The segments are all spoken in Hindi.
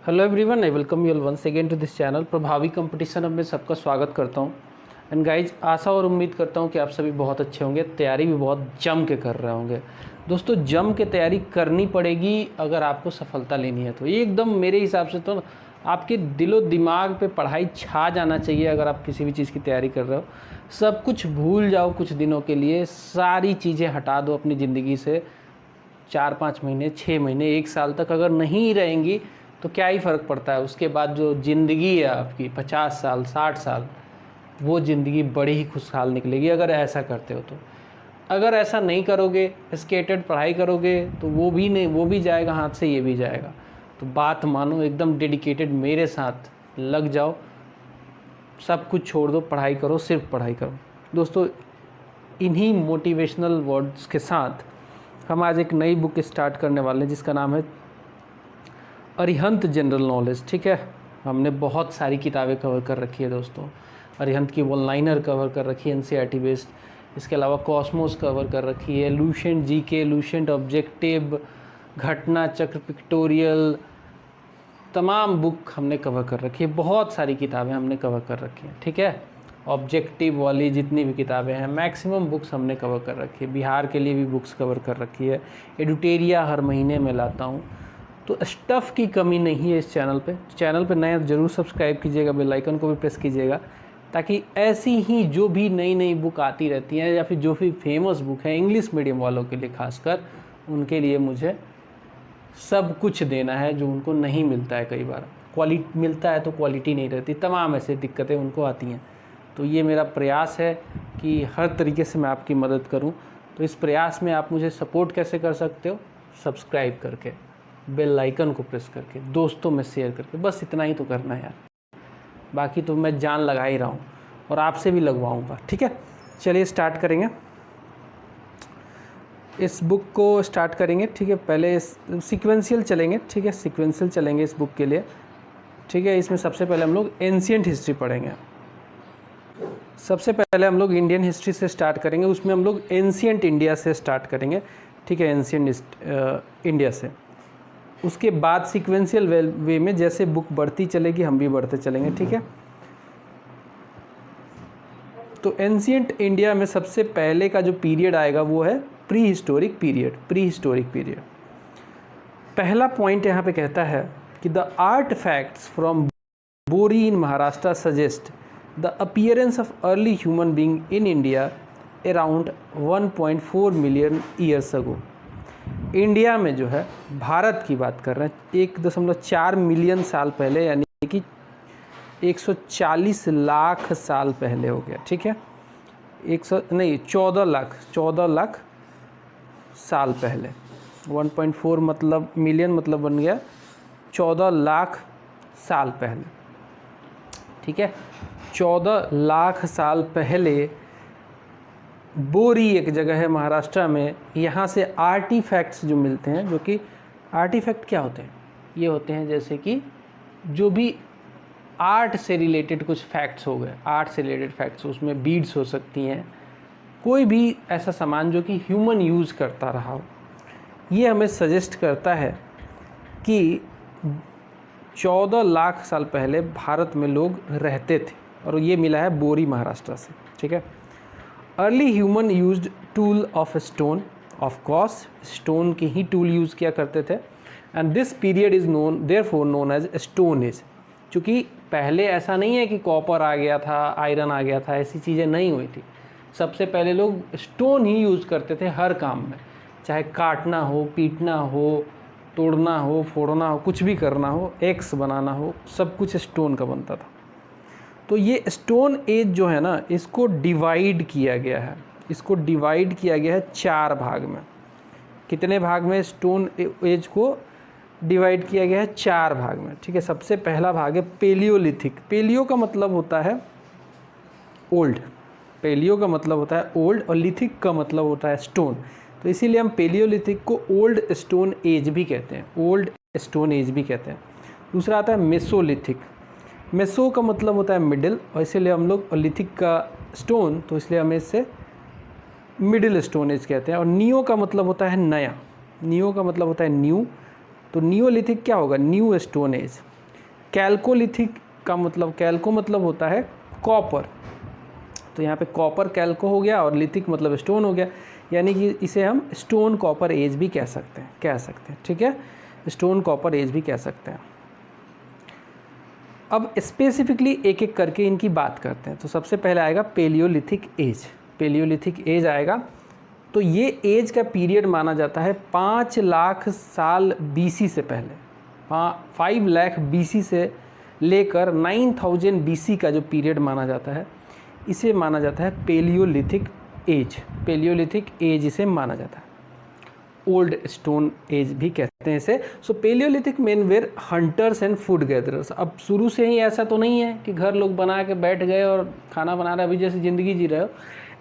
Hello everyone, I welcome you all once again to this channel Prabhavi competition. अब मैं सबका स्वागत करता हूं। एंड गाइज, आशा और उम्मीद करता हूं कि आप सभी बहुत अच्छे होंगे, तैयारी भी बहुत जम के कर रहे होंगे। दोस्तों, जम के तैयारी करनी पड़ेगी अगर आपको सफलता लेनी है। तो ये एकदम मेरे हिसाब से तो आपके दिलो दिमाग पे पढ़ाई छा जाना चाहिए। अगर आप किसी भी चीज़ की तैयारी कर रहे हो, सब कुछ भूल जाओ कुछ दिनों के लिए, सारी चीज़ें हटा दो अपनी ज़िंदगी से। 4-5 महीने, 6 महीने, 1 साल तक अगर नहीं रहेंगी तो क्या ही फ़र्क पड़ता है। उसके बाद जो ज़िंदगी है आपकी 50 साल 60 साल, वो ज़िंदगी बड़ी ही खुशहाल निकलेगी अगर ऐसा करते हो तो। अगर ऐसा नहीं करोगे, स्केटेड पढ़ाई करोगे, तो वो भी नहीं, वो भी जाएगा हाथ से, ये भी जाएगा। तो बात मानो, एकदम डेडिकेटेड मेरे साथ लग जाओ, सब कुछ छोड़ दो, पढ़ाई करो, सिर्फ पढ़ाई करो। दोस्तों, इन्हीं मोटिवेशनल वर्ड्स के साथ हम आज एक नई बुक स्टार्ट करने वाले हैं जिसका नाम है अरिहंत जनरल नॉलेज। ठीक है, हमने बहुत सारी किताबें कवर कर रखी है दोस्तों। अरिहंत की वन लाइनर कवर कर रखी है एनसीईआरटी बेस्ड। इसके अलावा कॉस्मोस कवर कर रखी है, लूसेंट जीके, लूसेंट ऑब्जेक्टिव, घटना चक्र, पिक्टोरियल, तमाम बुक हमने कवर कर रखी है। बहुत सारी किताबें हमने कवर कर रखी हैं। ठीक है, ऑब्जेक्टिव वाली जितनी भी किताबें हैं, मैक्सिमम बुक्स हमने कवर कर रखी है। बिहार के लिए भी बुक्स कवर कर रखी है। एडुटेरिया हर महीने में लाता हूँ। तो स्टफ़ की कमी नहीं है इस चैनल पे नया ज़रूर सब्सक्राइब कीजिएगा, बेल आइकन को भी प्रेस कीजिएगा, ताकि ऐसी ही जो भी नई नई बुक आती रहती हैं या फिर जो भी फेमस बुक है इंग्लिश मीडियम वालों के लिए, खासकर उनके लिए मुझे सब कुछ देना है जो उनको नहीं मिलता है। कई बार क्वालिटी मिलता है तो क्वालिटी नहीं रहती, तमाम ऐसे दिक्कतें उनको आती हैं। तो ये मेरा प्रयास है कि हर तरीके से मैं आपकी मदद करूं। तो इस प्रयास में आप मुझे सपोर्ट कैसे कर सकते हो? सब्सक्राइब करके, बेल आइकन को प्रेस करके, दोस्तों में शेयर करके, बस इतना ही तो करना है यार। बाकी तो मैं जान लगा ही रहा हूँ और आपसे भी लगवाऊँगा। ठीक है, चलिए स्टार्ट करेंगे, इस बुक को स्टार्ट करेंगे। ठीक है, पहले सीक्वेंशियल चलेंगे। ठीक है, सीक्वेंशियल चलेंगे इस बुक के लिए। ठीक है, इसमें सबसे पहले हम लोग एंशिएंट हिस्ट्री पढ़ेंगे। सबसे पहले हम लोग इंडियन हिस्ट्री से स्टार्ट करेंगे, उसमें हम लोग एंशिएंट इंडिया से स्टार्ट करेंगे। ठीक है, एंशिएंट इंडिया से। उसके बाद सीक्वेंशियल वे में जैसे बुक बढ़ती चलेगी हम भी बढ़ते चलेंगे। ठीक है, तो एंशिएंट इंडिया में सबसे पहले का जो पीरियड आएगा वो है pre historic period. Pre historic period, पहला पॉइंट यहाँ पे कहता है कि the art facts from Bori in Maharashtra suggest the appearance of early human being in India around 1.4 million years ago. India में जो है, भारत की बात कर रहे हैं, 1.4 मिलियन साल पहले, यानी कि 140 लाख साल पहले हो गया। ठीक है, 14 लाख साल पहले। 1.4 मतलब मिलियन, मतलब बन गया 14 लाख साल पहले। ठीक है, 14 लाख साल पहले बोरी एक जगह है महाराष्ट्र में, यहाँ से आर्टिफैक्ट्स जो मिलते हैं, जो कि आर्टिफैक्ट क्या होते हैं? ये होते हैं जैसे कि जो भी आर्ट से रिलेटेड कुछ फैक्ट्स हो गए, आर्ट से रिलेटेड फैक्ट्स, उसमें बीड्स हो सकती हैं, कोई भी ऐसा सामान जो कि ह्यूमन यूज़ करता रहा हो। ये हमें सजेस्ट करता है कि 14 लाख साल पहले भारत में लोग रहते थे, और ये मिला है बोरी महाराष्ट्र से। ठीक है, early human used tool of stone, of course stone के ही टूल यूज़ किया करते थे। And this period is known therefore known as stone age. चूँकि पहले ऐसा नहीं है कि कॉपर आ गया था, आयरन आ गया था, ऐसी चीज़ें नहीं हुई थी। सबसे पहले लोग स्टोन ही यूज़ करते थे हर काम में, चाहे काटना हो, पीटना हो, तोड़ना हो, फोड़ना हो, कुछ भी करना हो, एक्स बनाना हो, सब कुछ स्टोन का बनता था। तो ये स्टोन एज जो है ना, इसको डिवाइड किया गया है। इसको डिवाइड किया गया है 4 भाग में। कितने भाग में स्टोन एज को डिवाइड किया गया है? 4 भाग में। ठीक है, सबसे पहला भाग है पेलियोलिथिक। पेलियो का मतलब होता है ओल्ड, पेलियो का मतलब होता है ओल्ड, और लिथिक का मतलब होता है स्टोन। तो इसीलिए हम पेलियोलिथिक को ओल्ड स्टोन एज भी कहते हैं, ओल्ड स्टोन एज भी कहते हैं। दूसरा आता है मेसोलिथिक। मेसो का मतलब होता है मिडिल, और इसीलिए हम लोग, और लिथिक का स्टोन, तो इसलिए हमें इससे मिडिल स्टोन एज कहते हैं। और नियो का मतलब होता है नया, नियो का मतलब होता है न्यू, तो नियोलिथिक क्या होगा? New stone age. कैल्कोलिथिक का मतलब, कैल्को मतलब होता है कॉपर, तो यहाँ पे कॉपर कैल्को हो गया और लिथिक मतलब स्टोन हो गया, यानी कि इसे हम स्टोन कॉपर एज भी कह सकते हैं, ठीक है, स्टोन कॉपर एज भी कह सकते हैं। अब स्पेसिफिकली एक एक करके इनकी बात करते हैं। तो सबसे पहले आएगा पेलियोलिथिक एज। पेलियोलिथिक एज आएगा तो ये एज का पीरियड माना जाता है 5 लाख साल बीसी से पहले, 5 लाख बीसी से लेकर 9000 बीसी का जो पीरियड माना जाता है, इसे माना जाता है पेलियोलिथिक एज। पेलियोलिथिक एज इसे माना जाता है, ओल्ड स्टोन एज भी कहते हैं इसे। So palaeolithic men were hunters and food gatherers. अब शुरू से ही ऐसा तो नहीं है कि घर लोग बना के बैठ गए और खाना बना रहे, अभी जैसे ज़िंदगी जी रहे हो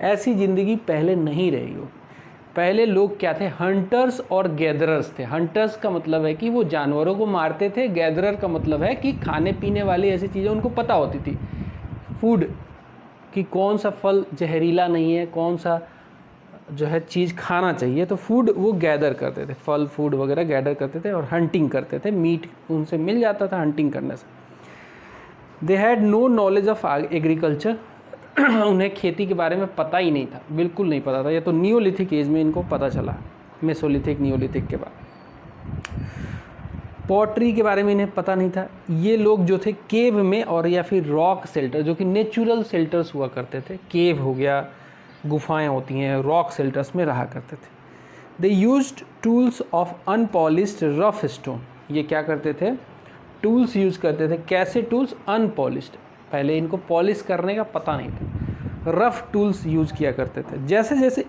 ऐसी ज़िंदगी पहले नहीं रही हो। पहले लोग क्या थे, हंटर्स और गैदरर्स थे। हंटर्स का मतलब है कि वो जानवरों को मारते थे, गैदरर का मतलब है कि खाने पीने वाली ऐसी चीज़ें उनको पता होती थी, फूड कि कौन सा फल जहरीला नहीं है, कौन सा जो है चीज़ खाना चाहिए, तो फूड वो गैदर करते थे, फल फूड वगैरह गैदर करते थे और हंटिंग करते थे, मीट उनसे मिल जाता था हंटिंग करने से। They had no knowledge of agriculture, उन्हें खेती के बारे में पता ही नहीं था, बिल्कुल नहीं पता था। ये तो नियोलिथिक एज में इनको पता चला, मेसोलिथिक नियोलिथिक के बाद। पॉटरी के बारे में इन्हें पता नहीं था। ये लोग जो थे केव में और या फिर रॉक शेल्टर, जो कि नेचुरल शेल्टर्स हुआ करते थे, केव हो गया, गुफाएं होती हैं, रॉक शेल्टर्स में रहा करते थे। They used tools of unpolished rough stone. ये क्या करते थे, टूल्स यूज़ करते थे। कैसे टूल्स, अनपॉलिश्ड, पहले इनको पॉलिश करने का पता नहीं था, रफ टूल्स यूज़ किया करते थे। जैसे जैसे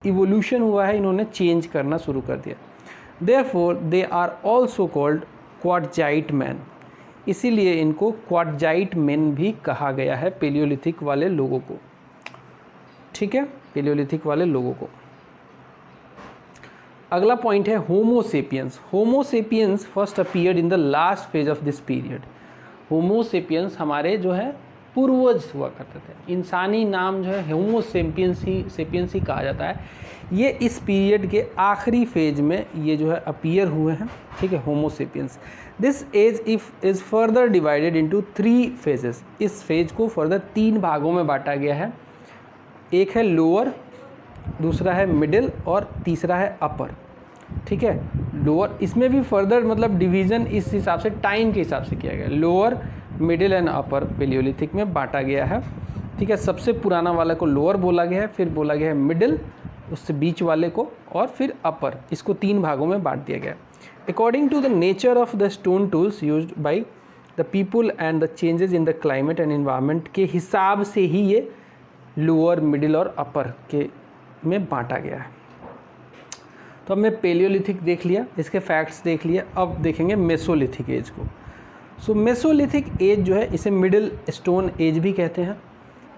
इवोल्यूशन हुआ है इन्होंने चेंज करना शुरू कर दिया। Therefore they are also called quartzite man, इसीलिए इनको क्वार्टजाइट मैन भी कहा गया है पेलियोलिथिक वाले लोगों को, ठीक है, पेलियोलिथिक वाले लोगों को। अगला पॉइंट है Homo sapiens. Homo sapiens first appeared in the last phase of this period. Homo sapiens हमारे जो है पूर्वज हुआ करते थे, इंसानी नाम जो है होमोसेपियंस ही कहा जाता है। ये इस पीरियड के आखिरी फेज में ये जो है अपीयर हुए हैं, ठीक है, homo sapiens. This age is further divided into 3 phases. इस फेज को फर्दर 3 भागों में बांटा गया है। एक है लोअर, दूसरा है मिडिल और तीसरा है अपर, ठीक है। लोअर, इसमें भी फर्दर मतलब डिवीज़न इस हिसाब से टाइम के हिसाब से किया गया, lower middle and upper palaeolithic में बांटा गया है, ठीक है। सबसे पुराना वाले को लोअर बोला गया है, फिर बोला गया है मिडिल, उससे बीच वाले को, और फिर अपर। इसको 3 भागों में बांट दिया गया। According to the nature of the stone tools used by the people and the changes in the climate and environment के हिसाब से ही ये लोअर मिडिल और अपर के में बांटा गया है। तो अब मैं पेलियोलिथिक देख लिया, इसके फैक्ट्स देख लिया, अब देखेंगे मेसोलिथिक एज को। सो मेसोलिथिक एज जो है इसे मिडिल स्टोन एज भी कहते हैं।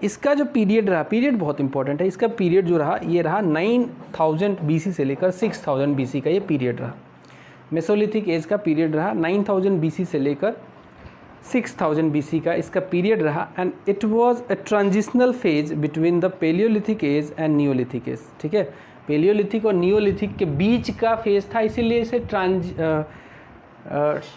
इसका जो पीरियड रहा, पीरियड बहुत इंपॉर्टेंट है, इसका पीरियड जो रहा ये रहा 9000 बीसी से लेकर 6000 बीसी का ये पीरियड रहा। मेसोलिथिक एज का पीरियड रहा 9000 बीसी से लेकर 6000 बीसी का इसका पीरियड रहा। And it was a transitional phase between the palaeolithic age and neolithic age, ठीक है। पेलियोलिथिक और नियोलिथिक के बीच का फेज था, इसीलिए इसे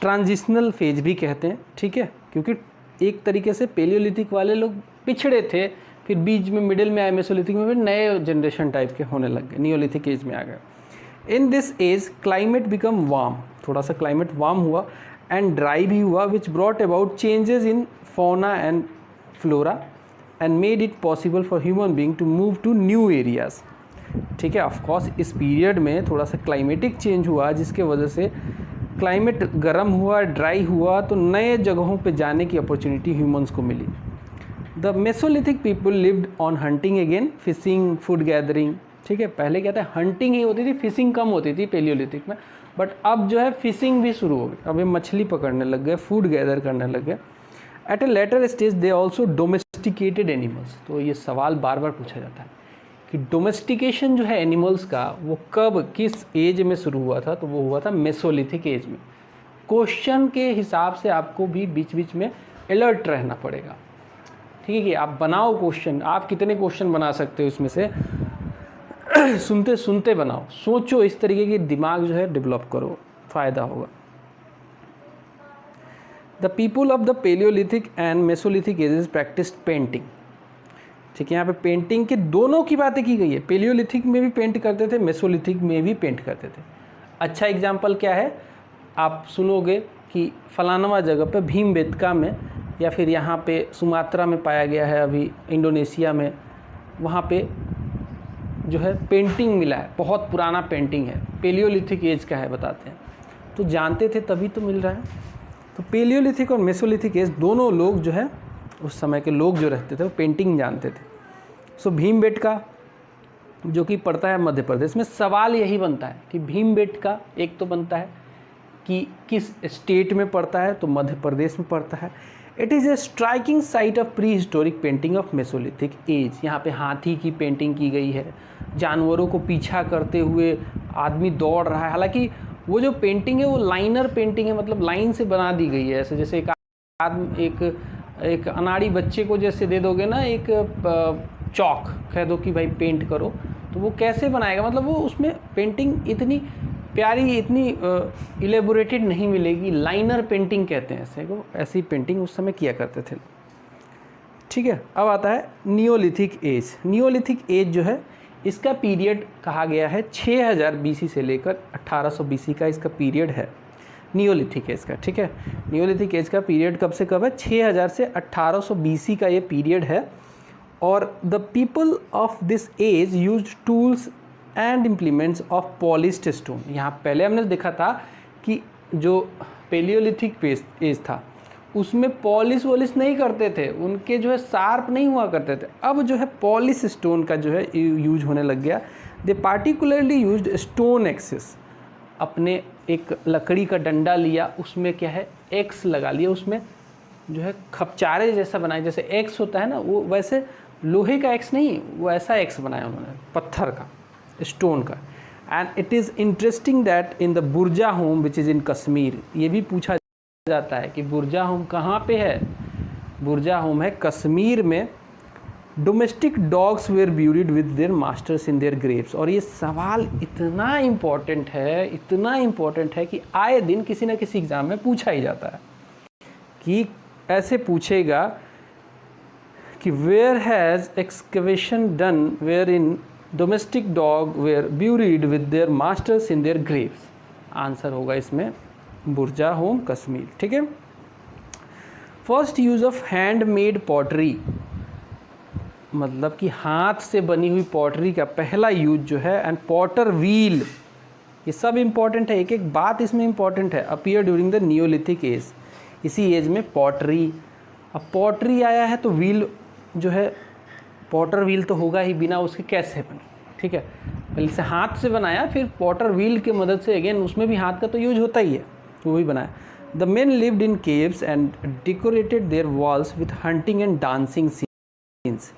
ट्रांजिशनल फेज भी कहते हैं, ठीक है, क्योंकि एक तरीके से पेलियोलिथिक वाले लोग पिछड़े थे, फिर बीच में मिडिल में आए मेसोलिथिक में, फिर नए जनरेशन टाइप के होने लग गए, नियोलिथिक एज में आ गए। In this age climate become warm, थोड़ा सा क्लाइमेट वार्म हुआ एंड ड्राई भी हुआ, which brought about changes in fauna and flora and made it possible for human being to move to new areas, ठीक है। ऑफकोर्स इस पीरियड में थोड़ा सा क्लाइमेटिक चेंज हुआ, जिसके वजह से क्लाइमेट गर्म हुआ, ड्राई हुआ, तो नए जगहों पे जाने की अपॉर्चुनिटी ह्यूमंस को मिली। The mesolithic people lived on hunting again, fishing, food gathering, ठीक है। पहले क्या था, हंटिंग ही होती थी, फिशिंग कम होती थी पेलियोलिथिक में, बट अब जो है फिशिंग भी शुरू हो गई, अब ये मछली पकड़ने लग गए, फूड गैदर करने लग गए। At a later stage they also domesticated animals. तो ये सवाल बार बार पूछा जाता है कि डोमेस्टिकेशन जो है एनिमल्स का वो कब, किस एज में शुरू हुआ था, तो वो हुआ था मेसोलिथिक एज में। क्वेश्चन के हिसाब से आपको भी बीच बीच में अलर्ट रहना पड़ेगा, ठीक है, कि आप बनाओ क्वेश्चन, आप कितने क्वेश्चन बना सकते हो इसमें से सुनते सुनते बनाओ, सोचो, इस तरीके की दिमाग जो है डेवलप करो, फ़ायदा होगा। The people of the palaeolithic and mesolithic ages practised painting. ठीक है, यहाँ पे पेंटिंग के दोनों की बातें की गई है, पेलियोलिथिक में भी पेंट करते थे, मेसोलिथिक में भी पेंट करते थे। अच्छा एग्जाम्पल क्या है, आप सुनोगे कि फलानवा जगह पे भीमबेटका में या फिर यहाँ पे सुमात्रा में पाया गया है, अभी इंडोनेशिया में, वहाँ पे जो है पेंटिंग मिला है, बहुत पुराना पेंटिंग है, पेलियोलिथिक एज का है बताते हैं। तो जानते थे तभी तो मिल रहा है। तो पेलियोलिथिक और मेसोलिथिक एज दोनों लोग जो है, उस समय के लोग जो रहते थे वो पेंटिंग जानते थे। सो भीमबेटका जो कि पड़ता है मध्य प्रदेश में, सवाल यही बनता है कि भीमबेटका एक तो बनता है कि किस स्टेट में पड़ता है, तो मध्य प्रदेश में पड़ता है। It is a striking site of pre historic painting of Mesolithic as. यहाँ पे हाथी की पेंटिंग की गई है, जानवरों को पीछा करते हुए आदमी दौड़ रहा है। हालांकि वो जो पेंटिंग है वो लाइनर पेंटिंग है, मतलब लाइन से बना दी गई है, ऐसे जैसे एक अनाड़ी बच्चे को जैसे दे दोगे ना एक चौक, कह दो कि भाई पेंट करो, तो वो कैसे बनाएगा, मतलब वो उसमें पेंटिंग इतनी प्यारी, इतनी इलेबोरेटेड नहीं मिलेगी। लाइनर पेंटिंग कहते हैं ऐसे को, ऐसी पेंटिंग उस समय किया करते थे। ठीक है, अब आता है नियोलिथिक एज। नियोलिथिक एज जो है, इसका पीरियड कहा गया है 6000 बीसी से लेकर 1800 बीसी का इसका पीरियड है, नियोलिथिक एज का। ठीक है, नियोलिथिक एज का पीरियड कब से कब है, 6000 से 1800 बीसी का ये पीरियड है। और the people of this age used tools and implements of polished stone. यहाँ पहले हमने देखा था कि जो पेलियोलिथिक एज था उसमें पॉलिश वॉलिश नहीं करते थे, उनके जो है शार्प नहीं हुआ करते थे। अब जो है पॉलिश स्टोन का जो है यूज होने लग गया। दे पार्टिकुलरली यूज्ड स्टोन एक्सेस। अपने एक लकड़ी का डंडा लिया, उसमें क्या है एक्स लगा लिया, उसमें जो है खपचारे जैसा बनाया, जैसे एक्स होता है ना, वो वैसे लोहे का एक्स नहीं, वो ऐसा एक्स बनाया उन्होंने, पत्थर का, स्टोन का। And it is interesting that in the Burzahom which is in Kashmir, ये भी पूछा जाता है कि बुर्जा होम कहाँ पे है। बुर्जा होम है कश्मीर में। Domestic dogs were buried with their masters in their graves. और ये सवाल इतना इम्पॉर्टेंट है, इतना इम्पॉर्टेंट है कि आए दिन किसी न किसी एग्ज़ाम में पूछा ही जाता है। कि ऐसे पूछेगा कि where has excavation done where in domestic dog were buried with their masters in their graves. Answer होगा इसमें बुर्जा होम कश्मीर। ठीक है। First use of handmade pottery, मतलब कि हाथ से बनी हुई पॉटरी का पहला यूज जो है। एंड पॉटर व्हील, ये सब इम्पॉर्टेंट है, एक एक बात इसमें इम्पॉर्टेंट है। Appear during the neolithic age, इसी एज में पॉटरी। अब पॉटरी आया है तो व्हील जो है, पॉटर व्हील तो होगा ही, बिना उसके कैसे बने। ठीक है, पहले से हाथ से बनाया, फिर पॉटर व्हील की मदद से, अगेन उसमें भी हाथ का तो यूज होता ही है, वो भी बनाया। The main lived in caves and decorated their walls with hunting and dancing scenes.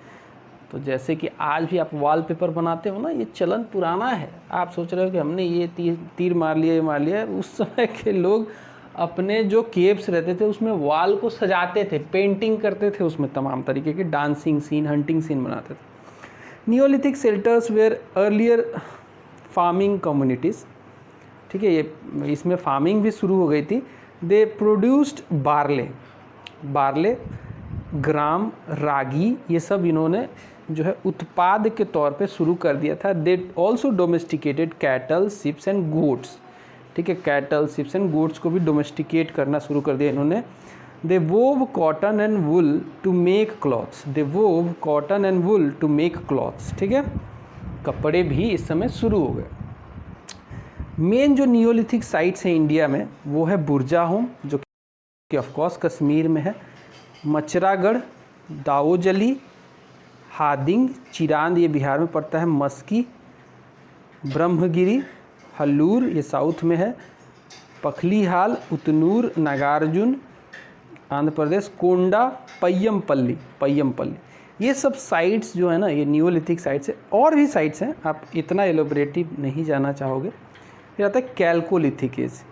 तो जैसे कि आज भी आप वॉलपेपर बनाते हो ना, ये चलन पुराना है। आप सोच रहे हो कि हमने ये तीर मार लिया, ये मार लिया। उस समय के लोग अपने जो केव्स रहते थे उसमें वॉल को सजाते थे, पेंटिंग करते थे, उसमें तमाम तरीके के डांसिंग सीन, हंटिंग सीन बनाते थे। Neolithic settlers were earlier farming communities. ठीक है, ये इसमें फार्मिंग भी शुरू हो गई थी। दे प्रोड्यूस्ड बार्ले, ग्राम, रागी, ये सब इन्होंने जो है उत्पाद के तौर पे शुरू कर दिया था। दे also domesticated cattle, ships and goats. ठीक है, कैटल, शिप्स एंड गोट्स को भी डोमेस्टिकेट करना शुरू कर दिया इन्होंने। They wove cotton and wool to make clothes. They wove cotton and wool to make clothes. ठीक है, कपड़े भी इस समय शुरू हो गए। मेन जो नियोलिथिक साइट्स हैं इंडिया में वो है बुर्जा होम, जो कि ऑफकोर्स कश्मीर में है, मचरागढ़, दाओजली, हादिंग, चिरांद, ये बिहार में पड़ता है, मस्की, ब्रह्मगिरी, हल्लूर, ये साउथ में है, पखलीहाल, उतनूर, नागार्जुन, आंध्र प्रदेश, कोंडा, पय्यमपल्ली। ये सब साइट्स जो है ना, ये नियोलिथिक साइट्स है। और भी साइट्स हैं, आप इतना एलोबरेटिव नहीं जाना चाहोगे। फिर आता है कैल्कोलिथिक एज।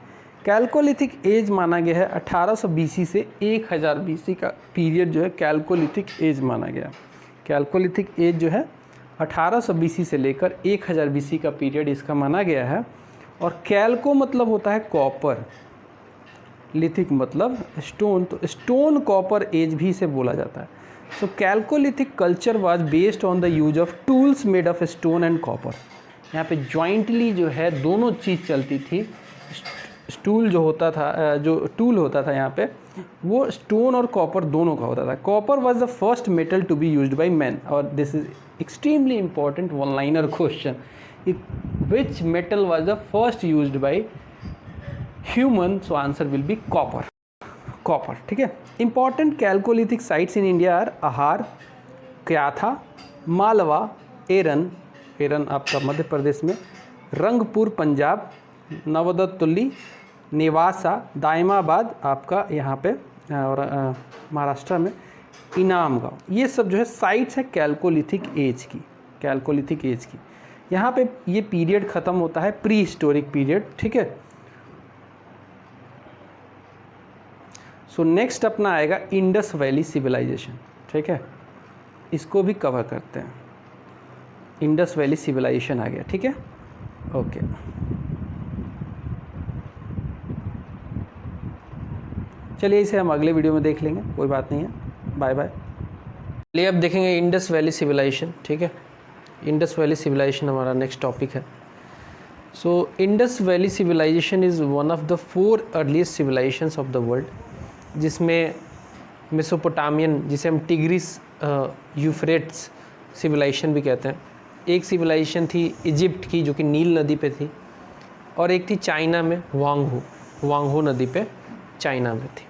कैल्कोलिथिक एज माना गया है 1800 बीसी से 1000 बीसी का पीरियड जो है कैल्कोलिथिक एज माना गया। कैल्कोलिथिक एज जो है 1800 बीसी से लेकर 1000 बीसी का पीरियड इसका माना गया है। और कैल्को मतलब होता है कॉपर, लिथिक मतलब स्टोन, तो स्टोन कॉपर एज भी इसे बोला जाता है। So chalcolithic culture was based on the use of tools made of stone and copper. यहाँ पे जॉइंटली जो है दोनों चीज़ चलती थी। टूल जो होता था, जो टूल होता था यहाँ पे, वो स्टोन और कॉपर दोनों का होता था। Copper was the first metal to be used by man, और this is extremely important one liner question, which metal was the first used by human, so answer will be copper. Copper, ठीक है। Important chalcolithic sites in India are Ahar, Kayatha, Malwa, एरन, एरन आपका मध्य प्रदेश में, रंगपुर पंजाब, नवदत्तुल्ली, नेवासा, दायमाबाद आपका यहाँ पे और महाराष्ट्र में इनाम गाँव। ये सब जो है साइट्स है कैल्कोलिथिक एज की, कैल्कोलिथिक एज की। यहाँ पे ये पीरियड ख़त्म होता है प्री हिस्टोरिक पीरियड, ठीक है। सो नेक्स्ट अपना आएगा इंडस वैली सिविलाइजेशन, ठीक है, इसको भी कवर करते हैं। इंडस वैली सिविलाइजेशन आ गया, ठीक है, ओके। चलिए इसे हम अगले वीडियो में देख लेंगे, कोई बात नहीं है, बाय बाय। चलिए अब देखेंगे इंडस वैली सिविलाइजेशन, ठीक है। इंडस वैली सिविलाइजेशन हमारा नेक्स्ट टॉपिक है। So Indus valley civilization is one of the 4 earliest civilizations of the world, जिसमें मेसोपोटामियन, जिसे हम टिग्रिस यूफ्रेट्स सिविलाइजेशन भी कहते हैं, एक सिविलाइजेशन थी इजिप्ट की जो कि नील नदी पे थी, और एक थी चाइना में वांगहो नदी पे चाइना में थी।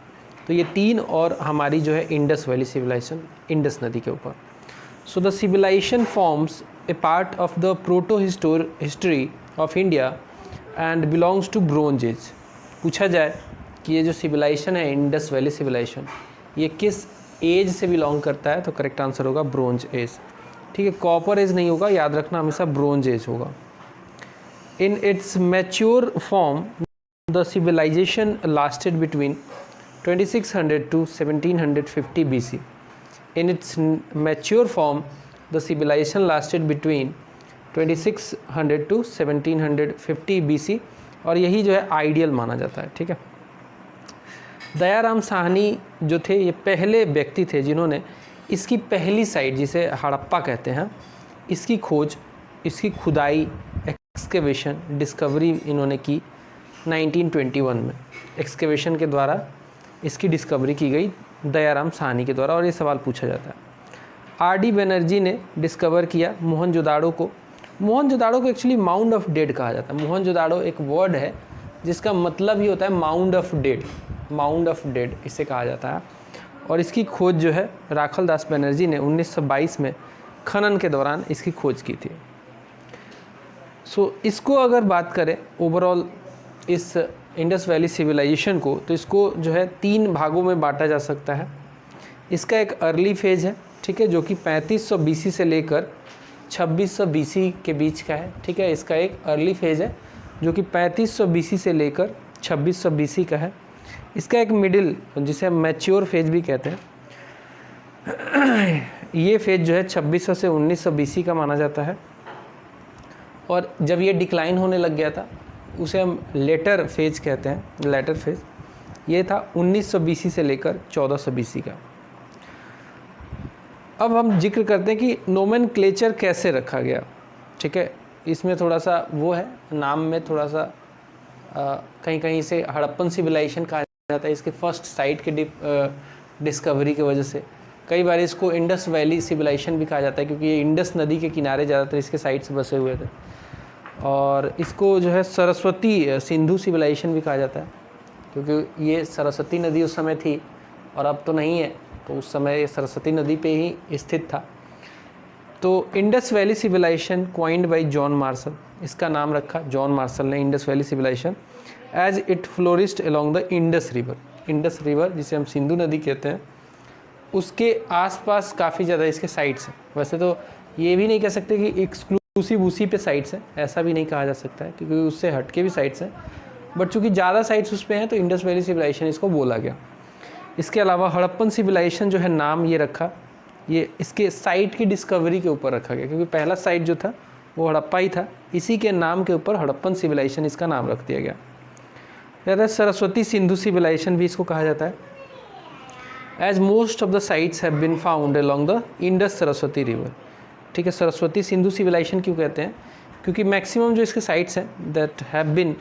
तो ये 3 और हमारी जो है इंडस वैली सिविलाइजेशन, इंडस नदी के ऊपर। So the civilisation forms a part of the proto history of India and belongs to bronze age. पूछा जाए कि ये जो सिविलाइजेशन है इंडस वैली सिविलाइजेशन, ये किस एज से बिलोंग करता है, तो करेक्ट आंसर होगा ब्रोंज एज, ठीक है। कॉपर एज नहीं होगा, याद रखना, हमेशा ब्रोंज एज होगा। In its mature form the civilisation lasted between 2600 to 1750 BC. In its mature form, the civilization lasted between 2600 to 1750 BC, और यही जो है आइडियल माना जाता है, ठीक है। दयाराम साहनी जो थे, ये पहले व्यक्ति थे जिन्होंने इसकी पहली साइट, जिसे हड़प्पा कहते हैं, इसकी खोज, इसकी खुदाई, एक्सकेवेशन, डिस्कवरी इन्होंने की 1921 में। एक्सकेवेशन के द्वारा इसकी डिस्कवरी की गई दयाराम साहनी के द्वारा, और ये सवाल पूछा जाता है। आर.डी. बनर्जी ने डिस्कवर किया मोहनजोदाड़ो को। मोहनजोदाड़ो को एक्चुअली माउंड ऑफ डेड कहा जाता है। मोहनजोदाड़ो एक वर्ड है जिसका मतलब ही होता है mound of dead, mound of dead इसे कहा जाता है। और इसकी खोज जो है राखल दास बनर्जी ने 1922 में खनन के दौरान इसकी खोज की थी। सो इसको अगर बात करें ओवरऑल इस इंडस वैली सिविलाइजेशन को, तो इसको जो है 3 भागों में बांटा जा सकता है। इसका एक अर्ली फेज है, ठीक है, जो कि 3500 BC से लेकर 2600 BC के बीच का है, ठीक है। इसका एक अर्ली फेज है जो कि 3500 BC से लेकर 2600 BC का है। इसका एक मिडिल, जिसे हम मैच्योर फेज भी कहते हैं, ये फेज जो है 2600 से 1900 BC का माना जाता है। और जब ये डिक्लाइन होने लग गया था, उसे हम लेटर फेज कहते हैं, लेटर फेज। ये था 1900 BC से लेकर 1400 BC का। अब हम जिक्र करते हैं कि नोमेनक्लेचर कैसे रखा गया, ठीक है। इसमें थोड़ा सा वो है, नाम में थोड़ा सा कहीं कहीं से हड़प्पन सिविलाइजेशन कहा जाता है इसके फर्स्ट साइट के डिस्कवरी की वजह से। कई बार इसको इंडस वैली सिविलाइजेशन भी कहा जाता है, क्योंकि ये इंडस नदी के किनारे ज़्यादातर इसके साइट्स बसे हुए थे। और इसको जो है सरस्वती सिंधु सिविलाइजेशन भी कहा जाता है, क्योंकि ये सरस्वती नदी उस समय थी और अब तो नहीं है, तो उस समय ये सरस्वती नदी पे ही स्थित था। तो Indus valley civilisation coined by John Marshall, इसका नाम रखा जॉन मार्शल ने Indus valley civilisation, as it flourished along the Indus river. Indus river जिसे हम सिंधु नदी कहते हैं, उसके आसपास काफ़ी ज़्यादा इसके साइट्स हैं। वैसे तो ये भी नहीं कह सकते कि एक्सक्लूसिव उसी पे साइट्स हैं, ऐसा भी नहीं कहा जा सकता है, क्योंकि उससे हट के भी साइट्स हैं, बट चूँकि ज़्यादा साइट्स उस पर हैं तो इंडस वैली सिविलाइजेशन इसको बोला गया। इसके अलावा हड़प्पन सिविलाइजेशन जो है नाम ये रखा, ये इसके साइट की डिस्कवरी के ऊपर रखा गया, क्योंकि पहला साइट जो था वो हड़प्पा ही था, इसी के नाम के ऊपर हड़प्पन सिविलाइजेशन इसका नाम रख दिया गया। कहता है सरस्वती सिंधु सिविलाइजेशन भी इसको कहा जाता है, as most of the sites have been found along the Indus Saraswati river. ठीक है, सरस्वती सिंधु सिविलाइजेशन क्यों कहते हैं, क्योंकि मैक्सिमम जो इसके साइट्स हैं that have been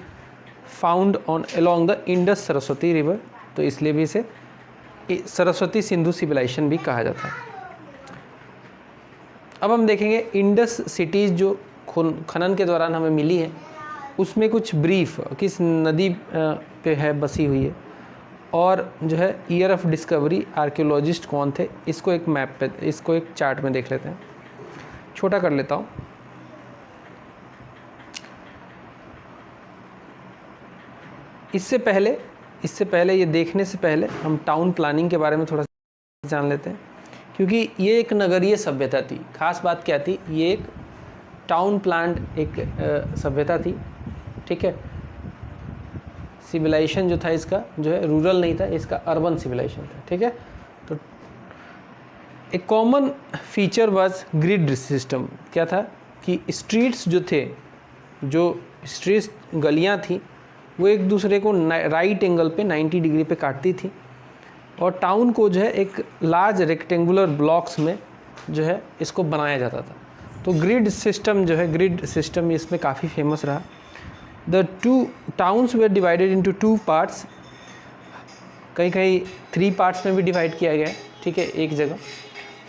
found on along the Indus Saraswati river, तो इसलिए भी इसे सरस्वती सिंधु सिविलाइजेशन भी कहा जाता है। अब हम देखेंगे इंडस सिटीज़ जो खनन के दौरान हमें मिली है उसमें कुछ ब्रीफ किस नदी पे है बसी हुई है, और जो है ईयर ऑफ डिस्कवरी, आर्कियोलॉजिस्ट कौन थे, इसको एक मैप पे, इसको एक चार्ट में देख लेते हैं। छोटा कर लेता हूँ। इससे पहले ये देखने से पहले हम टाउन प्लानिंग के बारे में थोड़ा जान लेते हैं, क्योंकि ये एक नगरीय सभ्यता थी। खास बात क्या थी, ये एक टाउन प्लान्ड एक सभ्यता थी। ठीक है, सिविलाइजेशन जो था इसका जो है रूरल नहीं था, इसका अर्बन सिविलाइजेशन था। ठीक है, तो एक common feature was grid system. क्या था कि स्ट्रीट्स जो थे, जो स्ट्रीट्स गलियां थी, वो एक दूसरे को राइट एंगल पे 90 डिग्री पे काटती थी, और टाउन को जो है एक लार्ज रेक्टेंगुलर ब्लॉक्स में जो है इसको बनाया जाता था। तो ग्रिड सिस्टम जो है, ग्रिड सिस्टम इसमें काफ़ी फेमस रहा। The two towns were divided into 2 parts, कहीं 3 पार्ट्स में भी डिवाइड किया गया है। ठीक है, एक जगह।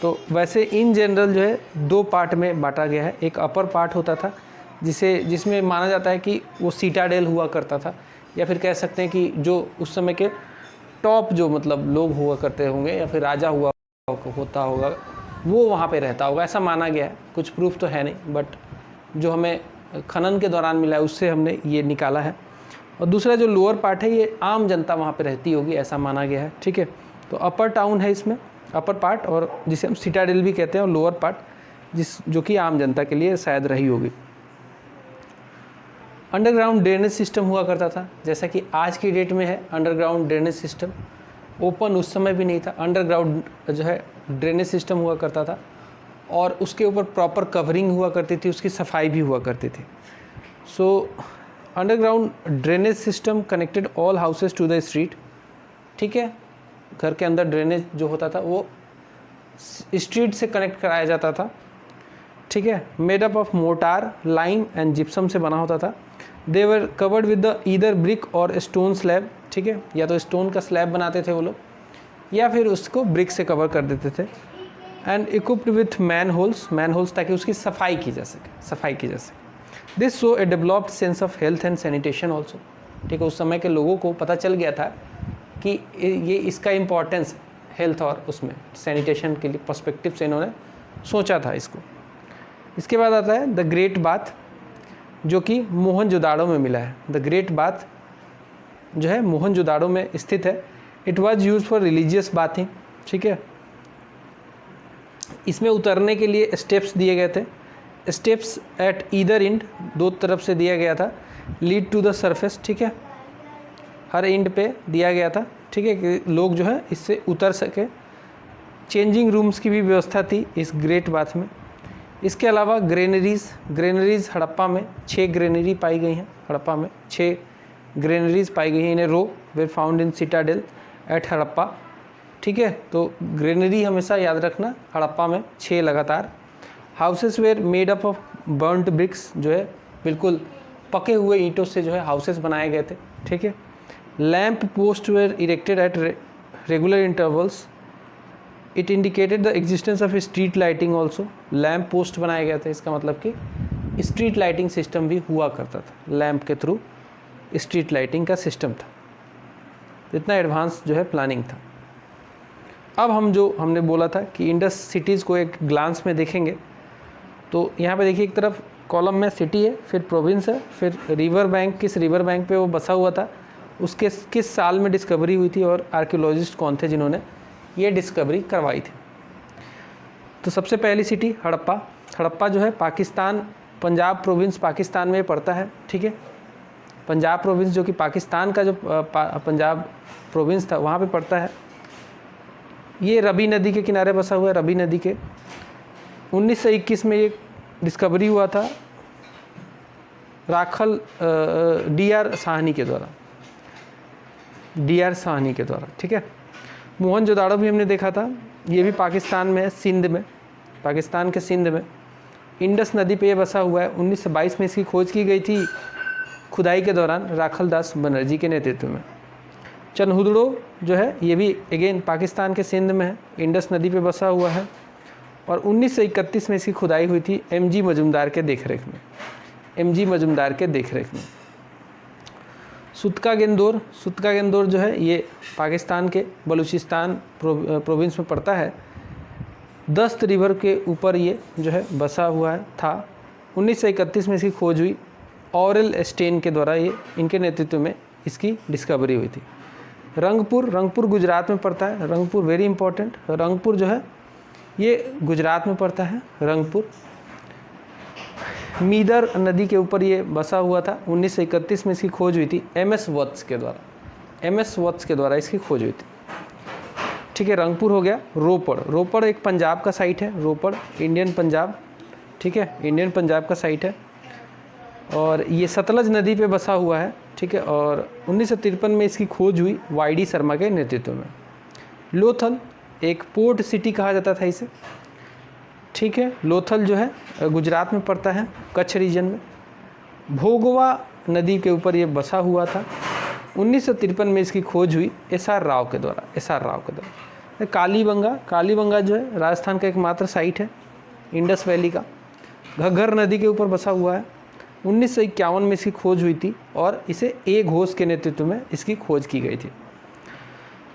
तो वैसे इन जनरल जो है 2 पार्ट में बांटा गया है। एक अपर पार्ट होता था जिसमें माना जाता है कि वो सीटाडेल हुआ करता था, या फिर कह सकते हैं कि जो उस समय के टॉप जो मतलब लोग हुआ करते होंगे, या फिर राजा होता होगा, वो वहाँ पे रहता होगा, ऐसा माना गया है। कुछ प्रूफ तो है नहीं, बट जो हमें खनन के दौरान मिला है उससे हमने ये निकाला है। और दूसरा जो लोअर पार्ट है, ये आम जनता वहाँ पे रहती होगी, ऐसा माना गया है। ठीक है, तो अपर टाउन है इसमें, अपर पार्ट, और जिसे हम सिटाडेल भी कहते हैं, और लोअर पार्ट जो कि आम जनता के लिए शायद रही होगी। अंडरग्राउंड ड्रेनेज सिस्टम हुआ करता था, जैसा कि आज की डेट में है अंडरग्राउंड ड्रेनेज सिस्टम। ओपन उस समय भी नहीं था, अंडरग्राउंड जो है ड्रेनेज सिस्टम हुआ करता था, और उसके ऊपर प्रॉपर कवरिंग हुआ करती थी, उसकी सफाई भी हुआ करती थी। So underground drainage system connected all houses to the street. ठीक है, घर के अंदर ड्रेनेज जो होता था वो स्ट्रीट से कनेक्ट कराया जाता था। ठीक है, made up of mortar, lime and gypsum से बना होता था। They were covered with the either brick और स्टोन स्लैब। ठीक है, या तो स्टोन का स्लैब बनाते थे वो लोग, या फिर उसको ब्रिक से कवर कर देते थे। And equipped with man holes ताकि उसकी सफाई की जा सके। This show A developed sense of health and sanitation also. ठीक है, उस समय के लोगों को पता चल गया था कि ये इसका इम्पॉर्टेंस हेल्थ और उसमें सैनिटेशन के लिए पर्सपेक्टिव से इन्होंने सोचा था इसको। इसके बाद आता है द ग्रेट बाथ, जो कि मोहनजोदाड़ो में मिला है। द ग्रेट बाथ जो है मोहनजोदाड़ो में स्थित है। It was use for religious bathing. ठीक है, इसमें उतरने के लिए स्टेप्स दिए गए थे। स्टेप्स एट ईदर एंड, 2 तरफ से दिया गया था। Lead to the surface. ठीक है, हर एंड पे दिया गया था। ठीक है, कि लोग जो है इससे उतर सके। चेंजिंग रूम्स की भी व्यवस्था थी इस ग्रेट बाथ में। इसके अलावा ग्रेनरीज हड़प्पा में 6 ग्रेनरी पाई गई हैं। हड़प्पा में 6 ग्रेनरीज पाई गई हैं। In a row were found in citadel at Harappa. ठीक है, तो ग्रेनरी हमेशा याद रखना, हड़प्पा में 6 लगातार। Houses were made up of burnt bricks, जो है बिल्कुल पके हुए ईंटों से जो है हाउसेस बनाए गए थे। ठीक है, lamp post were erected at regular intervals. It indicated the existence of street lighting also. Lamp post बनाए गए थे, इसका मतलब कि स्ट्रीट लाइटिंग सिस्टम भी हुआ करता था। लैम्प के थ्रू स्ट्रीट लाइटिंग का सिस्टम था। इतना एडवांस जो है प्लानिंग था। अब हमने बोला था कि इंडस सिटीज़ को एक ग्लांस में देखेंगे, तो यहाँ पे देखिए एक तरफ कॉलम में सिटी है, फिर प्रोविंस है, फिर रिवर बैंक, किस रिवर बैंक पे वो बसा हुआ था, उसके किस साल में डिस्कवरी हुई थी, और आर्कियोलॉजिस्ट कौन थे जिन्होंने ये डिस्कवरी करवाई थी। तो सबसे पहली सिटी हड़प्पा जो है पाकिस्तान, पंजाब प्रोविंस पाकिस्तान में पड़ता है। ठीक है, पंजाब प्रोविंस जो कि पाकिस्तान का जो पंजाब प्रोविंस था वहाँ पे पड़ता है। ये रबी नदी के किनारे बसा हुआ है। रबी नदी के 1921 में ये डिस्कवरी हुआ था राखल DR साहनी के द्वारा। DR साहनी के द्वारा। ठीक है, मोहनजोदाड़ो भी हमने देखा था, ये भी पाकिस्तान में है, सिंध में, पाकिस्तान के सिंध में इंडस नदी पे ये बसा हुआ है। 1922 में इसकी खोज की गई थी खुदाई के दौरान राखल दास बनर्जी के नेतृत्व में। चनहुदड़ो जो है ये भी अगेन पाकिस्तान के सिंध में है, इंडस नदी पे बसा हुआ है और 1931 में इसकी खुदाई हुई थी MG मजुमदार के देखरेख में, MG मजुमदार के देखरेख में। सुतका गेंदोर जो है ये पाकिस्तान के बलूचिस्तान प्रोविंस में पड़ता है। दस्त रिवर के ऊपर ये जो है बसा हुआ है था। 1931 में इसकी खोज हुई, ऑरेल स्टेन के द्वारा ये इनके नेतृत्व में इसकी डिस्कवरी हुई थी। रंगपुर गुजरात में पड़ता है, रंगपुर वेरी इंपॉर्टेंट, रंगपुर जो है ये गुजरात में पड़ता है रंगपुर। मीदर नदी के ऊपर ये बसा हुआ था। 1931 में इसकी खोज हुई थी MS वत्स के द्वारा इसकी खोज हुई थी। ठीक है, रंगपुर हो गया। रोपड़ एक पंजाब का साइट है, रोपड़ इंडियन पंजाब, ठीक है, इंडियन पंजाब का साइट है और ये सतलज नदी पे बसा हुआ है। ठीक है, और 1953 में इसकी खोज हुई YD शर्मा के नेतृत्व में। लोथल एक पोर्ट सिटी कहा जाता था इसे। ठीक है, लोथल जो है गुजरात में पड़ता है, कच्छ रीजन में। भोगवा नदी के ऊपर ये बसा हुआ था। 1953 में इसकी खोज हुई SR राव के द्वारा। कालीबंगा जो है राजस्थान का एकमात्र साइट है इंडस वैली का, घग्गर नदी के ऊपर बसा हुआ है। 1951 में इसकी खोज हुई थी और इसे A घोष के नेतृत्व में इसकी खोज की गई थी।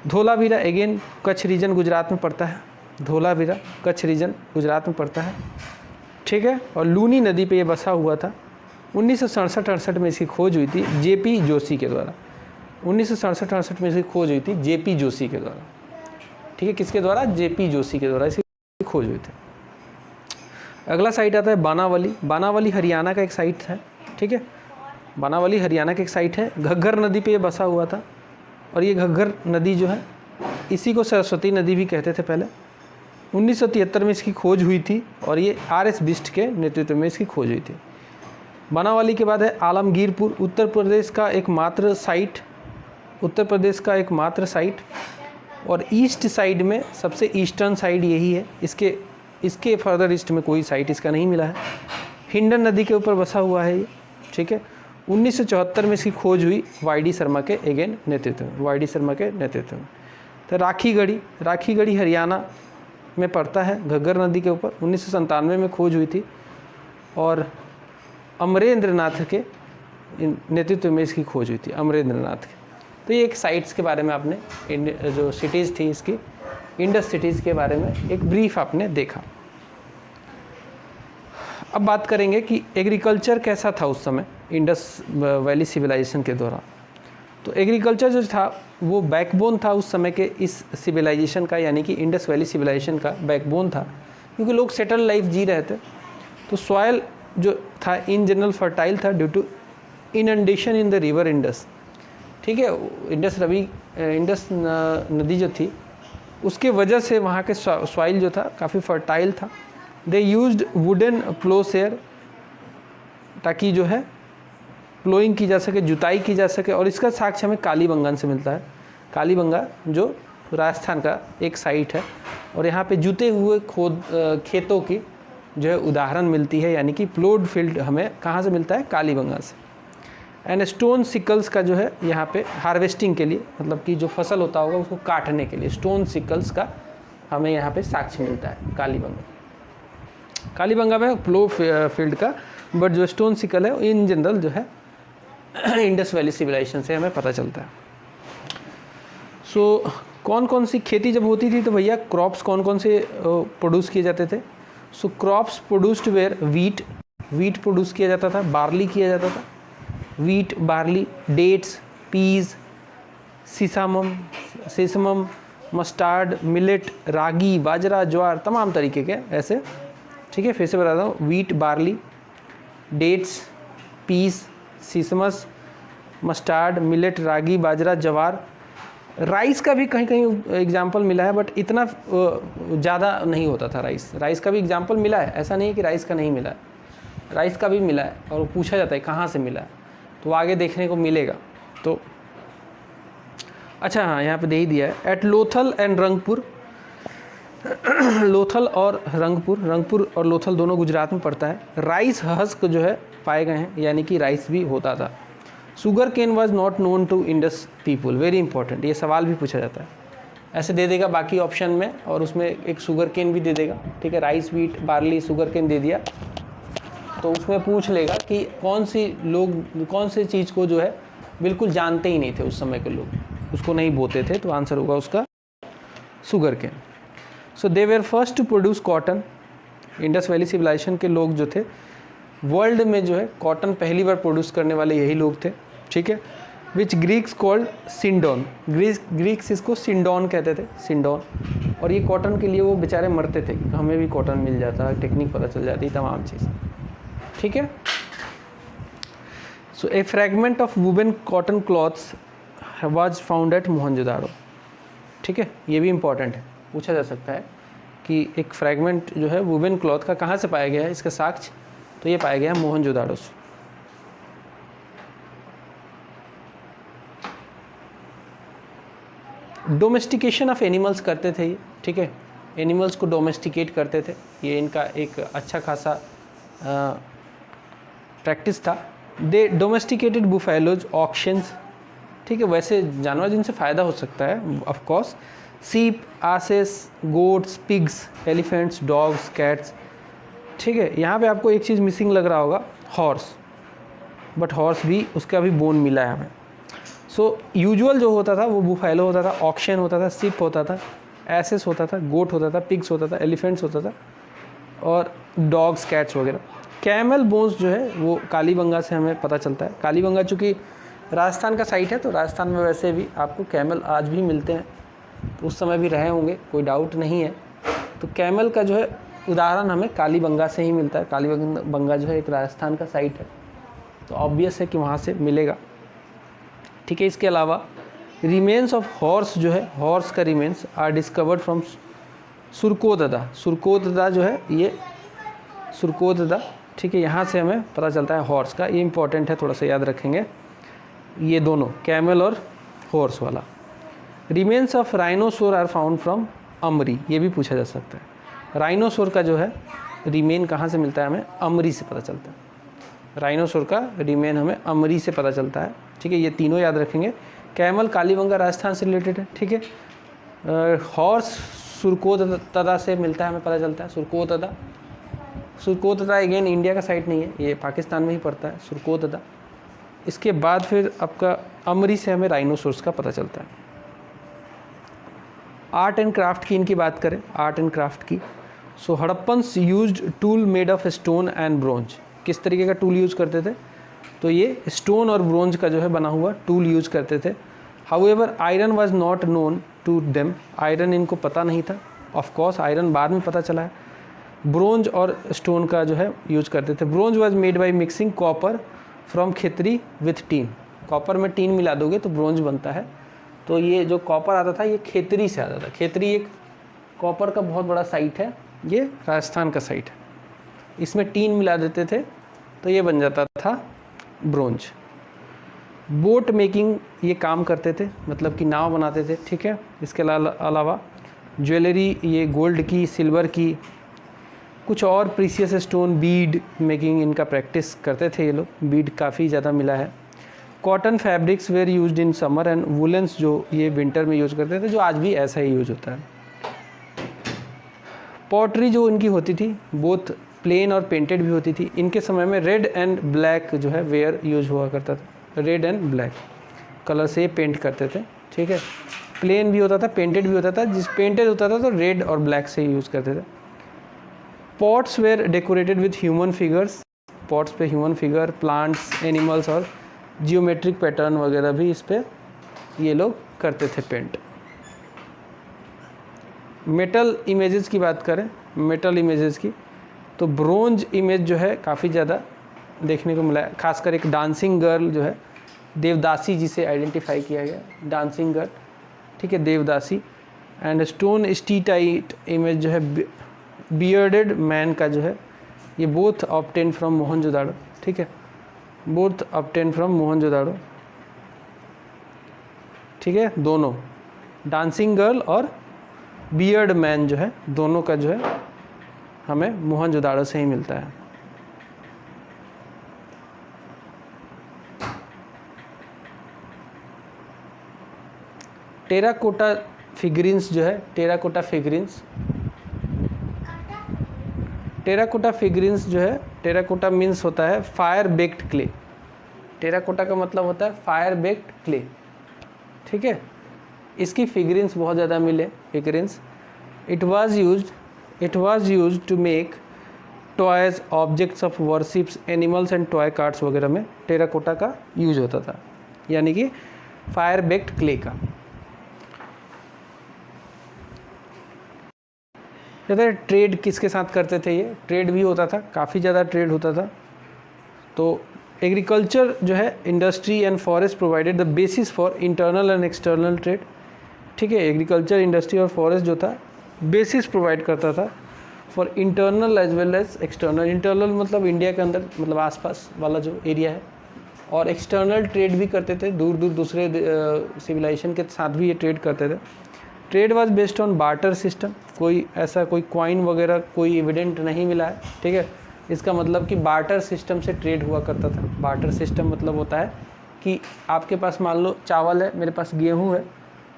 धोलावीरा अगेन कच्छ रीजन गुजरात में पड़ता है, धोलावीरा कच्छ रीजन गुजरात में पड़ता है। ठीक है, और लूनी नदी पे ये बसा हुआ था। 1967-68 में इसकी खोज हुई थी JP जोशी के द्वारा। 1967-68 में इसकी खोज हुई थी JP जोशी के द्वारा। ठीक है, किसके द्वारा? JP जोशी के द्वारा इसकी खोज हुई थी। अगला साइट आता है बानावली हरियाणा का एक साइट है। ठीक है, बानावली हरियाणा का एक साइट है, घग्गर नदी पे ये बसा हुआ था और ये घग्गर नदी जो है इसी को सरस्वती नदी भी कहते थे पहले। 1973 में इसकी खोज हुई थी और ये RS बिष्ट के नेतृत्व में इसकी खोज हुई थी। बानावली के बाद है आलमगीरपुर, उत्तर प्रदेश का एकमात्र साइट और ईस्ट साइड में सबसे ईस्टर्न साइड यही है। इसके फर्दर ईस्ट में कोई साइट इसका नहीं मिला है। हिंडन नदी के ऊपर बसा हुआ है ये। ठीक है, 1974 में इसकी खोज हुई YD शर्मा के नेतृत्व में। तो राखीगढ़ी हरियाणा में पड़ता है, घग्गर नदी के ऊपर। 1997 में खोज हुई थी और अमरेंद्रनाथ के नेतृत्व में इसकी खोज हुई थी, अमरेंद्रनाथ के। तो ये एक साइट्स के बारे में आपने जो सिटीज़ थी इसकी इंडस सिटीज़ के बारे में एक ब्रीफ आपने देखा। अब बात करेंगे कि एग्रीकल्चर कैसा था उस समय इंडस वैली सिविलाइजेशन के दौरान। तो एग्रीकल्चर जो था वो बैकबोन था उस समय के इस सिविलाइजेशन का, यानी कि इंडस वैली सिविलाइजेशन का बैकबोन था, क्योंकि लोग सेटल लाइफ जी रहे थे। तो सॉयल जो था इन जनरल फर्टाइल था due to inundation in the river Indus. ठीक है, इंडस नदी जो थी उसके वजह से वहाँ के सॉइल जो था काफ़ी फर्टाइल था। दे यूज्ड वुडन प्लोसेयर ताकि जो है प्लोइंग की जा सके, जुताई की जा सके। और इसका साक्ष्य हमें कालीबंगन से मिलता है। कालीबंगा जो राजस्थान का एक साइट है और यहाँ पे जुते हुए खेतों की जो है उदाहरण मिलती है, यानी कि प्लोड फील्ड हमें कहाँ से मिलता है? कालीबंगा से। एंड स्टोन सिकल्स का जो है यहाँ पे हार्वेस्टिंग के लिए, मतलब कि जो फसल होता होगा उसको काटने के लिए स्टोन सिकल्स का हमें यहाँ पे साक्ष्य मिलता है कालीबंगा में प्लो फील्ड का। बट जो स्टोन सिकल है इन जनरल जो है इंडस वैली सिविलाइजेशन से हमें पता चलता है। सो कौन कौन सी खेती जब होती थी तो भैया क्रॉप्स कौन कौन से प्रोड्यूस किए जाते थे? So crops produced were wheat produce किया जाता था, बार्ली किया जाता था, wheat, barley, dates, peas, sesamum, mustard, millet, ragi, bajra, jowar, तमाम तरीके के ऐसे। ठीक है, फिर से बताता हूँ, wheat, barley, dates, peas, sesamum, mustard, millet, ragi, bajra, jowar. Rice का भी कहीं कहीं एग्जाम्पल मिला है, बट इतना ज़्यादा नहीं होता था। राइस का भी एग्जाम्पल मिला है, ऐसा नहीं है कि राइस का नहीं मिला है, राइस का भी मिला है। और पूछा जाता है कहाँ से मिला है, तो आगे देखने को मिलेगा। तो अच्छा हाँ, यहाँ पे दे ही दिया है, एट लोथल एंड रंगपुर। लोथल और रंगपुर और लोथल दोनों गुजरात में पड़ता है। राइस हस्क जो है पाए गए हैं, यानी कि राइस भी होता था। Sugar cane was not known to Indus people, very important, ये सवाल भी पूछा जाता है। ऐसे दे देगा बाकी ऑप्शन में, और उसमें एक शुगर केन भी दे देगा, ठीक है, rice, wheat, barley, sugarcane दे दिया, तो उसमें पूछ लेगा कि कौन सी चीज़ को जो है बिल्कुल जानते ही नहीं थे उस समय के लोग, उसको नहीं बोते थे, तो आंसर होगा उसका sugar cane. So they were first to produce cotton. Indus valley civilisation के लोग जो थे वर्ल्ड में जो है कॉटन पहली बार प्रोड्यूस करने वाले यही लोग थे, ठीक है। विच ग्रीक्स कॉल्ड सिंडोन, ग्रीक्स इसको सिंडोन कहते थे, सिंडोन। और ये कॉटन के लिए वो बेचारे मरते थे कि हमें भी कॉटन मिल जाता, टेक्निक पता चल जाती, तमाम चीज़, ठीक है। So a fragment of woven cotton clothes was found at Mohenjodaro, ठीक है, ये भी इंपॉर्टेंट है, पूछा जा सकता है कि एक फ्रैगमेंट जो है वुबन क्लॉथ का कहाँ से पाया गया है, इसका साक्ष्य, तो ये पाया गया मोहनजोदाड़ो से। डोमेस्टिकेशन ऑफ एनिमल्स करते थे ये, ठीक है, एनिमल्स को डोमेस्टिकेट करते थे, ये इनका एक अच्छा खासा प्रैक्टिस था। दे डोमेस्टिकेटेड बुफेलोज, ऑक्शंस, ठीक है, वैसे जानवर जिनसे फ़ायदा हो सकता है ऑफ कोर्स, सीप, access, goats, pigs, elephants, dogs, cats, ठीक है। यहाँ पे आपको एक चीज़ मिसिंग लग रहा होगा, हॉर्स, बट हॉर्स भी उसका भी बोन मिला है हमें। सो यूजुअल जो होता था वो बुफेलो होता था, ऑक्शन होता था, सिप होता था, एसेस होता था, गोट होता था, पिग्स होता था, एलिफेंट्स होता था, और डॉग्स, कैट्स वगैरह। कैमल बोन्स जो है वो कालीबंगा से हमें पता चलता है। कालीबंगा चूँकि राजस्थान का साइट है, तो राजस्थान में वैसे भी आपको कैमल आज भी मिलते हैं, तो उस समय भी रहे होंगे, कोई डाउट नहीं है। तो कैमल का जो है उदाहरण हमें कालीबंगा से ही मिलता है। कालीबंगा जो है एक राजस्थान का साइट है, तो ऑब्वियस है कि वहाँ से मिलेगा, ठीक है। इसके अलावा रिमेन्स ऑफ हॉर्स जो है, हॉर्स का remains are discovered from Surkotada. Surkotada जो है ये सुरकोतदा, ठीक है, यहाँ से हमें पता चलता है हॉर्स का, ये इंपॉर्टेंट है, थोड़ा सा याद रखेंगे ये दोनों, कैमल और हॉर्स वाला। Remains of rhinoceros are found from Amri, ये भी पूछा जा सकता है। राइनोसोर का जो है रिमेन कहाँ से मिलता है, हमें अमरी से पता चलता है। राइनोसोर का रिमेन हमें अमरी से पता चलता है, ठीक है, ये तीनों याद रखेंगे। कैमल कालीबंगा राजस्थान से रिलेटेड है, ठीक है। हॉर्स सुरकोतदा से मिलता है, हमें पता चलता है, सुरकोतदा। सुरकोतदा अगेन इंडिया का साइट नहीं है, ये पाकिस्तान में ही पड़ता है, सुरकोतदा। इसके बाद फिर आपका अमरी से हमें राइनोसोर्स का पता चलता है। आर्ट एंड क्राफ्ट की इनकी बात करें, आर्ट एंड क्राफ्ट की, so Harappans used tool made of stone and bronze. किस तरीके का टूल यूज़ करते थे, तो ये स्टोन और ब्रोंज का जो है बना हुआ टूल यूज़ करते थे। However iron was not known to them, iron इनको पता नहीं था, ऑफ कोर्स आयरन बाद में पता चला है। ब्रोंज और स्टोन का जो है यूज करते थे। Bronze was made by mixing copper from Khetri with tin, copper में टीन मिला दोगे तो ब्रोंज बनता है। तो ये जो कॉपर आता था ये खेतरी से आता था, खेतरी एक कॉपर का बहुत बड़ा साइट है, ये राजस्थान का साइट है, इसमें टीन मिला देते थे तो ये बन जाता था ब्रोंज। बोट मेकिंग ये काम करते थे, मतलब कि नाव बनाते थे, ठीक है। इसके अलावा ज्वेलरी, ये गोल्ड की, सिल्वर की, कुछ और प्रीसियस स्टोन, बीड मेकिंग इनका प्रैक्टिस करते थे ये लोग, बीड काफ़ी ज़्यादा मिला है। Cotton fabrics were used in summer and woollens जो ये विंटर में यूज़ करते थे, जो आज भी ऐसा ही यूज होता है। पॉटरी जो इनकी होती थी बोथ प्लेन और पेंटेड भी होती थी। इनके समय में रेड एंड ब्लैक जो है वेयर यूज हुआ करता था, रेड एंड ब्लैक कलर से पेंट करते थे, ठीक है। प्लेन भी होता था, पेंटेड भी होता था, जिस पेंटेड होता था तो रेड और ब्लैक से यूज़ करते थे। Pots were decorated with human figures, pots पे ह्यूमन फिगर, प्लांट्स, एनिमल्स और जियोमेट्रिक पैटर्न वगैरह भी इस पे ये लोग करते थे पेंट। मेटल इमेजेस की बात करें, मेटल इमेजेस की, तो ब्रोंज इमेज जो है काफ़ी ज़्यादा देखने को मिला है, खासकर एक डांसिंग गर्ल जो है देवदासी जिसे आइडेंटिफाई किया गया, डांसिंग गर्ल, ठीक है, देवदासी। एंड स्टोन स्टीटाइट इमेज जो है बियर्डेड मैन का जो है, ये बोथ ऑब्टेन फ्रॉम मोहनजोदाड़ो, ठीक है, बोथ ऑब्टेन फ्रॉम मोहनजोदाड़ो, ठीक है, दोनों डांसिंग गर्ल और बियर्ड मैन जो है, दोनों का जो है हमें मोहनजोदाड़ो से ही मिलता है। टेराकोटा फिगरिन्स जो है, टेराकोटा फिगरिन्स जो है, टेराकोटा मीन्स होता है फायर बेक्ड क्ले। टेराकोटा का मतलब होता है फायर बेक्ड क्ले, ठीक है। इसकी फिगरिन्स बहुत ज़्यादा मिले, figurines. It was used to make toys, objects of worships, animals and toy cards वगैरह में टेराकोटा का यूज होता था, यानी कि फायर बेक्ड क्ले का। कहते हैं ट्रेड किसके साथ करते थे, ये ट्रेड भी होता था, काफ़ी ज़्यादा ट्रेड होता था। तो एग्रीकल्चर जो है, industry and forest provided the basis for internal and external trade, ठीक है। एग्रीकल्चर, इंडस्ट्री और फॉरेस्ट जो था बेसिस प्रोवाइड करता था for internal as well as external. Internal मतलब इंडिया के अंदर, मतलब आसपास वाला जो एरिया है, और एक्सटर्नल ट्रेड भी करते थे, दूर दूर दूसरे सिविलाइजेशन के साथ भी ये ट्रेड करते थे। Trade was based on barter system. कोई ऐसा कोई कॉइन वगैरह कोई एविडेंट नहीं मिला है, ठीक है। इसका मतलब कि बार्टर सिस्टम से ट्रेड हुआ करता था। बार्टर सिस्टम मतलब होता है कि आपके पास मान लो चावल है, मेरे पास गेहूँ है,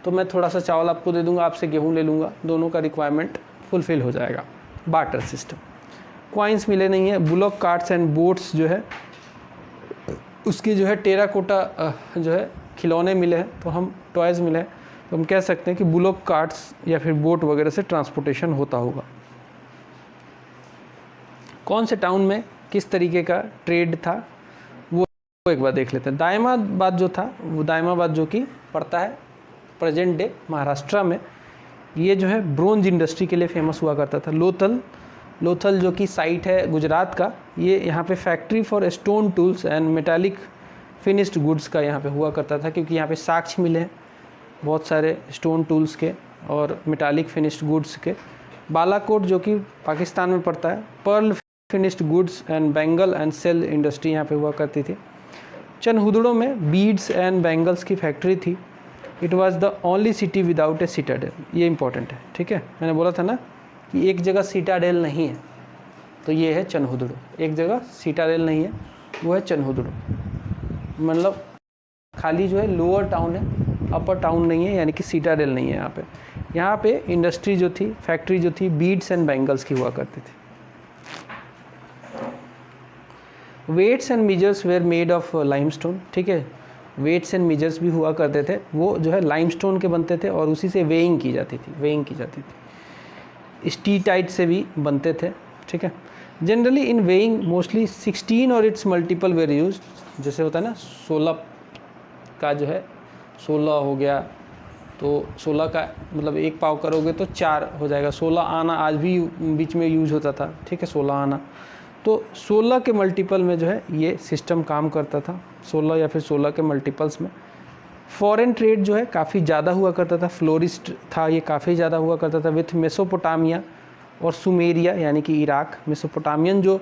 तो मैं थोड़ा सा चावल आपको दे दूंगा, आपसे गेहूँ ले लूँगा, दोनों का रिक्वायरमेंट फुलफ़िल हो जाएगा। Barter system. कॉइन्स मिले नहीं है। बुलॉक कार्ट्स एंड बोट्स जो है उसकी जो है टेराकोटा जो है खिलौने मिले हैं, तो हम टॉयज़ मिले हैं, तो हम कह सकते हैं कि बुलॉक कार्ट्स या फिर बोट वगैरह से ट्रांसपोर्टेशन होता होगा। कौन से टाउन में किस तरीके का ट्रेड था वो एक बार देख लेते हैं। दायमाबाद जो था, वो दायमाबाद जो कि पड़ता है प्रेजेंट डे महाराष्ट्र में, ये जो है ब्रोंज इंडस्ट्री के लिए फेमस हुआ करता था। लोथल जो कि साइट है गुजरात का, ये यहाँ पे factory for stone tools and metallic finished goods का यहाँ पे हुआ करता था, क्योंकि यहाँ पे साक्ष्य मिले हैं बहुत सारे स्टोन टूल्स के और मेटालिक फिनिश्ड गुड्स के। बालाकोट जो कि पाकिस्तान में पड़ता है, pearl finished goods and bangle and shell industry यहाँ पे हुआ करती थी। चनहुदड़ो में बीड्स एंड बैंगल्स की फैक्ट्री थी। It was the only city without a citadel. ये इंपॉर्टेंट है, ठीक है। मैंने बोला था ना कि एक जगह सिटाडेल नहीं है, तो ये है चनहुदड़ो। एक जगह सिटाडेल नहीं है, वो है चनहुदड़ो। मतलब खाली जो है लोअर टाउन है, अपर टाउन नहीं है, यानी कि सिटाडेल नहीं है यहाँ पे। यहाँ पे इंडस्ट्री जो थी, फैक्ट्री जो थी, बीड्स एंड बैंगल्स की हुआ करती थी। Weights and measures were made of limestone, ठीक है। वेट्स एंड मेजर्स भी हुआ करते थे, वो जो है लाइमस्टोन के बनते थे और उसी से वेइंग की जाती थी। स्टीटाइट से भी बनते थे, ठीक है। जनरली इन वेइंग मोस्टली 16 और इट्स मल्टीपल वेर यूज। जैसे होता है ना 16 का जो है 16 हो गया, तो 16 का मतलब एक पाव करोगे तो 4 हो जाएगा। 16 आना आज भी बीच में यूज होता था, ठीक है, 16 आना। तो 16 के मल्टीपल में जो है ये सिस्टम काम करता था, 16 या फिर 16 के मल्टीपल्स में। फॉरेन ट्रेड जो है काफ़ी ज़्यादा हुआ करता था, फ्लोरिस्ट था ये, काफ़ी ज़्यादा हुआ करता था विथ मेसोपोटामिया और सुमेरिया, यानी कि इराक। मेसोपोटामियन जो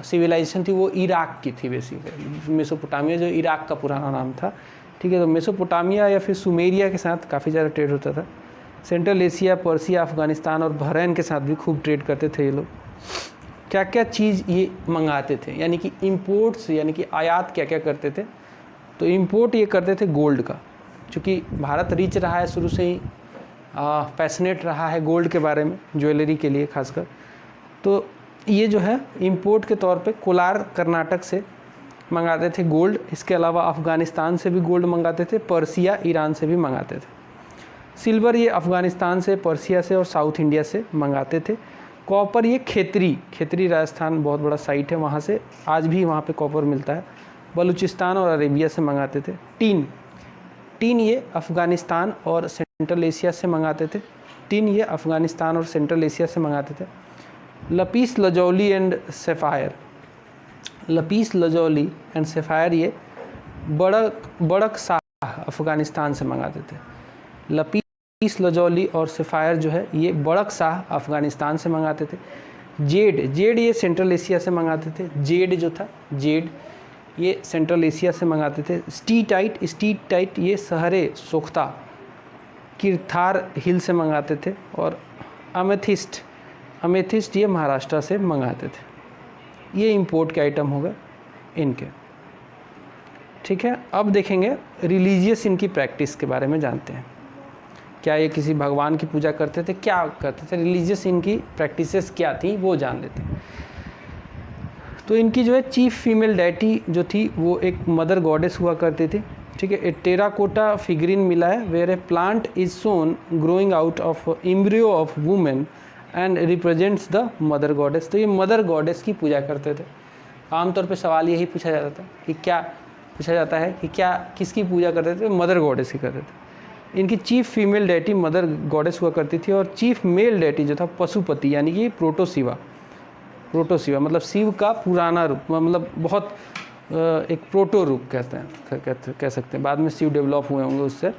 सिविलाइजेशन थी वो इराक की थी बेसिकली। मेसोपोटामिया जो इराक का पुराना नाम था, ठीक है। तो मेसोपोटामिया या फिर सुमेरिया के साथ काफ़ी ज़्यादा ट्रेड होता था। सेंट्रल एशिया, पर्सिया, अफ़गानिस्तान और बहरैन के साथ भी खूब ट्रेड करते थे ये लोग। क्या क्या चीज़ ये मंगाते थे, यानी कि इंपोर्ट्स, यानी कि आयात क्या क्या करते थे। तो इंपोर्ट ये करते थे गोल्ड का, क्योंकि भारत रिच रहा है शुरू से ही, पैशनेट रहा है गोल्ड के बारे में, ज्वेलरी के लिए खासकर। तो ये जो है इंपोर्ट के तौर पे कोलार कर्नाटक से मंगाते थे गोल्ड। इसके अलावा अफ़गानिस्तान से भी गोल्ड मंगाते थे, पर्सिया, ईरान से भी मंगाते थे। सिल्वर ये अफ़गानिस्तान से, पर्सिया से और साउथ इंडिया से मंगाते थे। कॉपर ये खेतरी राजस्थान बहुत बड़ा साइट है, वहाँ से आज भी वहाँ पे कॉपर मिलता है। बलूचिस्तान और अरेबिया से मंगाते थे। टीन ये अफ़गानिस्तान और सेंट्रल एशिया से मंगाते थे। लपीस लजौली एंड सेफ़ायर ये बड़क शाह अफ़गानिस्तान से मंगाते थे। लपीस लजौली और सेफ़ायर जो है ये बड़क शाह अफ़गानिस्तान से मंगाते थे। जेड ये सेंट्रल एशिया से मंगाते थे। जेड जो था, जेड ये सेंट्रल एशिया से मंगाते थे। स्टीटाइट ये सहरे सोख्ता किरथार हिल से मंगाते थे। और अमेथिस्ट ये महाराष्ट्र से मंगाते थे। ये इंपोर्ट के आइटम हो गए इनके, ठीक है। अब देखेंगे रिलीजियस इनकी प्रैक्टिस के बारे में जानते हैं। क्या ये किसी भगवान की पूजा करते थे, क्या करते थे, रिलीजियस इनकी प्रैक्टिसेस क्या थी वो जान लेते हैं। तो इनकी जो है चीफ फीमेल डेटी जो थी वो एक मदर गॉडेस हुआ करती थी, ठीक है। एक टेराकोटा फिगरिन मिला है where a plant is shown growing out of embryo of women and represents the mother goddess. तो ये मदर गॉडेस की पूजा करते थे। आमतौर पे सवाल यही पूछा जाता था कि क्या पूछा जाता है कि क्या किसकी पूजा करते थे, मदर गॉडेस की करते थे। इनकी chief female deity mother goddess हुआ करती थी और चीफ मेल डेटी जो था पशुपति यानी कि प्रोटोशिवा मतलब शिव का पुराना रूप, मतलब बहुत एक प्रोटो रूप कह सकते हैं। बाद में शिव डेवलप हुए होंगे उससे।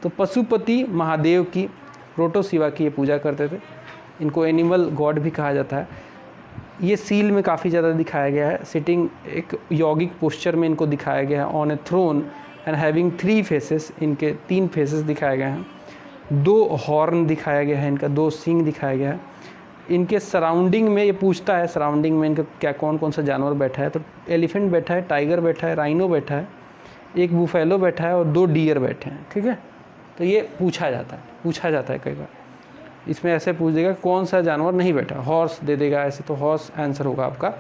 तो पशुपति महादेव की प्रोटोशिवा की ये पूजा करते थे। इनको एनिमल गॉड भी कहा जाता है। ये सील में काफ़ी ज़्यादा दिखाया गया है। सिटिंग एक यौगिक पोस्चर में इनको दिखाया गया है on a throne and having 3 faces. इनके 3 फेसेस दिखाए गए हैं। 2 हॉर्न दिखाया गया है, इनका 2 सींग दिखाया गया है। इनके सराउंडिंग में ये पूछता है सराउंडिंग में इनका क्या कौन कौन सा जानवर बैठा है। तो एलिफेंट बैठा है, टाइगर बैठा है, राइनो बैठा है, एक बुफेलो बैठा है और 2 डियर बैठे हैं, ठीक है। तो ये पूछा जाता है कई बार। इसमें ऐसे पूछ देगा कौन सा जानवर नहीं बैठा, हॉर्स दे देगा ऐसे, तो हॉर्स आंसर होगा आपका।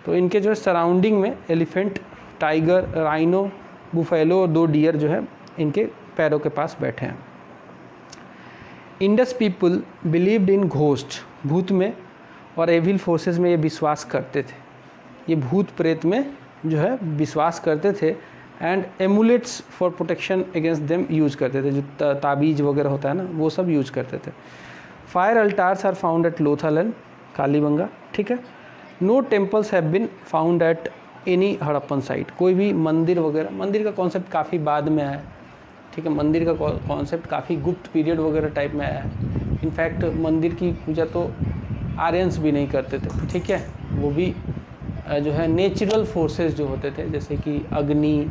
तो इनके जो है सराउंडिंग में एलिफेंट, टाइगर, राइनो, बुफेलो और 2 डियर जो है इनके पैरों के पास बैठे हैं। Indus people believed in ghost, भूत में और एविल फोर्सेस में ये विश्वास करते थे। ये भूत प्रेत में जो है विश्वास करते थे। And amulets for protection against them use करते थे, जो ताबीज वगैरह होता है ना वो सब यूज़ करते थे। Fire altars are found at Lothal and Kalibangan, ठीक है। No temples have been found at any Harappan site. कोई भी मंदिर वगैरह, मंदिर का कॉन्सेप्ट काफ़ी बाद में आया है, ठीक है। मंदिर का कॉन्सेप्ट काफ़ी गुप्त पीरियड वगैरह टाइप में आया है। इनफैक्ट मंदिर की पूजा तो आर्यंस भी नहीं करते थे, ठीक है। वो भी जो है नेचुरल फोर्सेस जो होते थे जैसे कि अग्नि,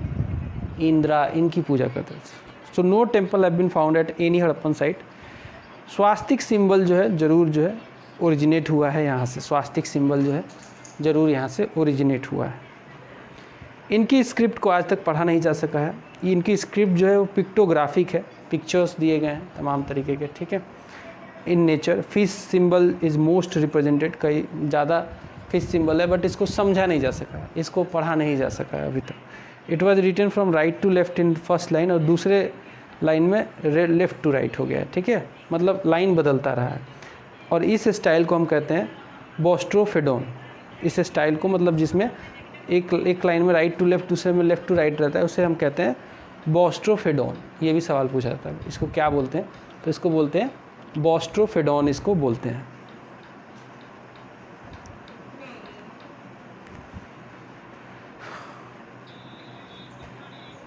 इंद्रा, इनकी पूजा करते थे। So no temple have been found at any Harappan site. Swastika symbol जो है ज़रूर जो है ओरिजिनेट हुआ है यहाँ से। स्वास्तिक सिंबल जो है ज़रूर यहाँ से ओरिजिनेट हुआ है। इनकी स्क्रिप्ट को आज तक पढ़ा नहीं जा सका है। इनकी स्क्रिप्ट जो है वो पिक्टोग्राफिक है, पिक्चर्स दिए गए हैं तमाम तरीके के, ठीक है। In nature fish symbol is most represented, कई ज़्यादा फिश सिंबल है बट इसको समझा नहीं जा सका है, इसको पढ़ा नहीं जा सका है अभी तक। It was written from right to left in first line और दूसरे लाइन में लेफ्ट टू राइट हो गया है, ठीक है। मतलब लाइन बदलता रहा है। और इस स्टाइल को हम कहते हैं बोस्ट्रोफेडोन। इस स्टाइल को मतलब जिसमें एक लाइन में राइट टू लेफ्ट, दूसरे में लेफ्ट टू राइट रहता है, उसे हम कहते हैं बोस्ट्रोफेडोन। ये भी सवाल पूछा जाता है, इसको क्या बोलते हैं, तो इसको बोलते हैं बोस्ट्रोफेडोन, इसको बोलते हैं।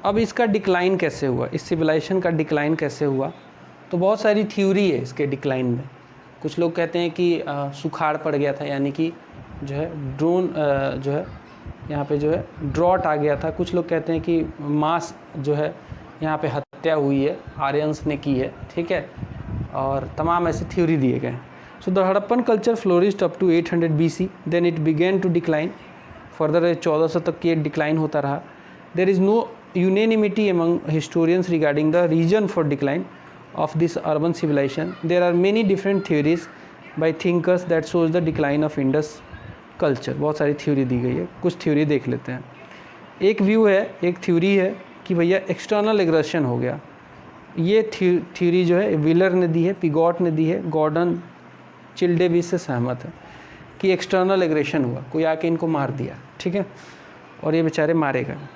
अब इसका डिक्लाइन कैसे हुआ, इस सिविलाइजेशन का डिक्लाइन कैसे हुआ, तो बहुत सारी थ्योरी है इसके डिक्लाइन में। कुछ लोग कहते हैं कि सुखाड़ पड़ गया था, यानी कि जो है जो है यहाँ पे जो है ड्रॉट आ गया था। कुछ लोग कहते हैं कि मास जो है यहाँ पे हत्या हुई है, आर्यंस ने की है, ठीक है। और तमाम ऐसे थ्योरी दिए गए हैं। So the Harappan culture flourished up to 800 BC, then it began to decline further. 1400 तक ये डिक्लाइन होता रहा। There is no unanimity among historians regarding the reason for decline of this urban civilization. There are many different theories by thinkers that shows the decline of Indus culture. बहुत सारी थ्योरी दी गई है, कुछ थ्योरी देख लेते हैं। एक व्यू है, एक थ्योरी है कि भैया एक्सटर्नल एग्रेशन हो गया। ये थ्योरी जो है व्हीलर ने दी है, पिगॉट ने दी है, गॉर्डन चिल्डे भी से सहमत है कि एक्सटर्नल एग्रेशन हुआ, कोई आके इनको मार दिया, ठीक है, और ये बेचारे मारे गए।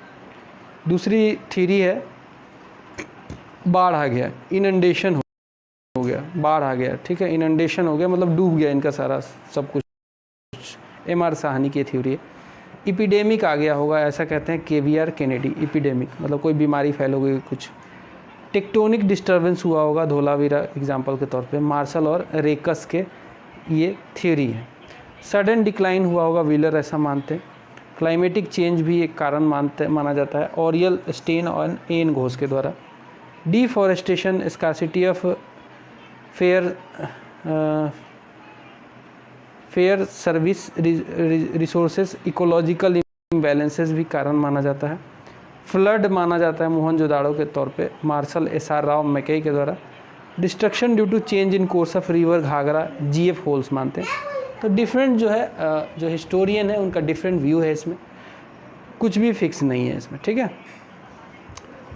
दूसरी थ्योरी है बाढ़ आ गया, इनंडेशन हो गया, बाढ़ आ गया, ठीक है, इनंडेशन हो गया मतलब डूब गया इनका सारा सब कुछ। एम.आर. साहनी की थ्योरी है। इपिडेमिक आ गया होगा, ऐसा कहते हैं केवीआर केनेडी। इपिडेमिक मतलब कोई बीमारी फैल हो गई कुछ। टेक्टोनिक डिस्टर्बेंस हुआ होगा, धोलावीरा एग्जाम्पल के तौर पे, मार्शल और रेकस के ये थ्योरी है। सडन डिक्लाइन हुआ होगा, व्हीलर ऐसा मानते हैं। क्लाइमेटिक चेंज भी एक कारण माना जाता है, ऑरियल स्टेन और एन घोष के द्वारा। Deforestation, scarcity of fair service resources, ecological imbalances भी कारण माना जाता है। फ्लड माना जाता है मोहनजोदाड़ो के तौर पे मार्शल एस.आर. राव मैकई के द्वारा। Destruction due to change in course of river Ghaghra, G F होल्स मानते हैं। तो डिफरेंट जो है जो हिस्टोरियन है उनका डिफरेंट व्यू है, इसमें कुछ भी फिक्स नहीं है इसमें, ठीक है।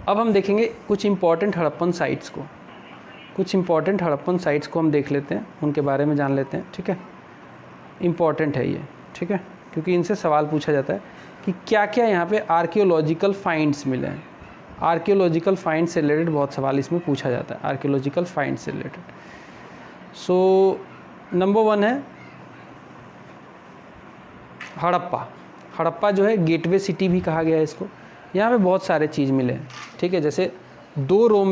अब हम देखेंगे कुछ इंपॉर्टेंट हड़प्पन साइट्स को, हम देख लेते हैं, उनके बारे में जान लेते हैं, ठीक है। इम्पॉर्टेंट है ये, ठीक है, क्योंकि इनसे सवाल पूछा जाता है कि क्या क्या यहाँ पे आर्कियोलॉजिकल फाइंड्स मिले हैं। आर्कियोलॉजिकल फाइंड से रिलेटेड बहुत सवाल इसमें पूछा जाता है, आर्कियोलॉजिकल फाइंड से रिलेटेड। सो नंबर 1 है हड़प्पा। हड़प्पा जो है गेटवे सिटी भी कहा गया है इसको। यहाँ पे बहुत सारे चीज़ मिले हैं, ठीक है, जैसे दो रो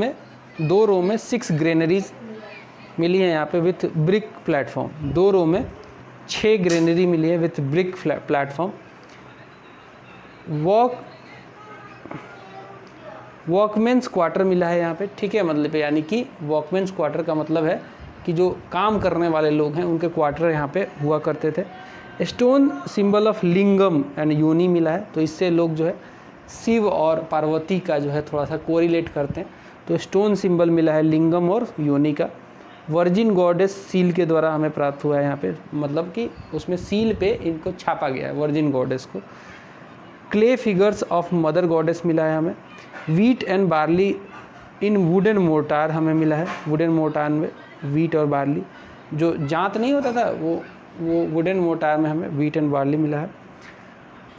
में 6 ग्रेनरीज मिली है यहाँ पे विथ ब्रिक प्लेटफॉर्म। 2 रो में 6 ग्रेनरी मिली है with brick platform. Walkmans quarter मिला है यहाँ पे, ठीक है, मतलब यानी कि वॉकमेंस क्वार्टर का मतलब है कि जो काम करने वाले लोग हैं उनके क्वार्टर यहाँ पे हुआ करते थे। Stone symbol of lingam and योनि मिला है, तो इससे लोग जो है शिव और पार्वती का जो है थोड़ा सा कोरिलेट करते हैं, तो स्टोन सिंबल मिला है लिंगम और योनि का। वर्जिन गॉडेस सील के द्वारा हमें प्राप्त हुआ है यहाँ पे, मतलब कि उसमें सील पे इनको छापा गया है वर्जिन गॉडेस को। Clay figures of mother goddess मिला है हमें। Wheat and barley in wooden mortar हमें मिला है। वुडन मोर्टार में वीट और बार्ली, जो जांत नहीं होता था वो वुडन मोर्टार में हमें वीट एंड बार्ली मिला है।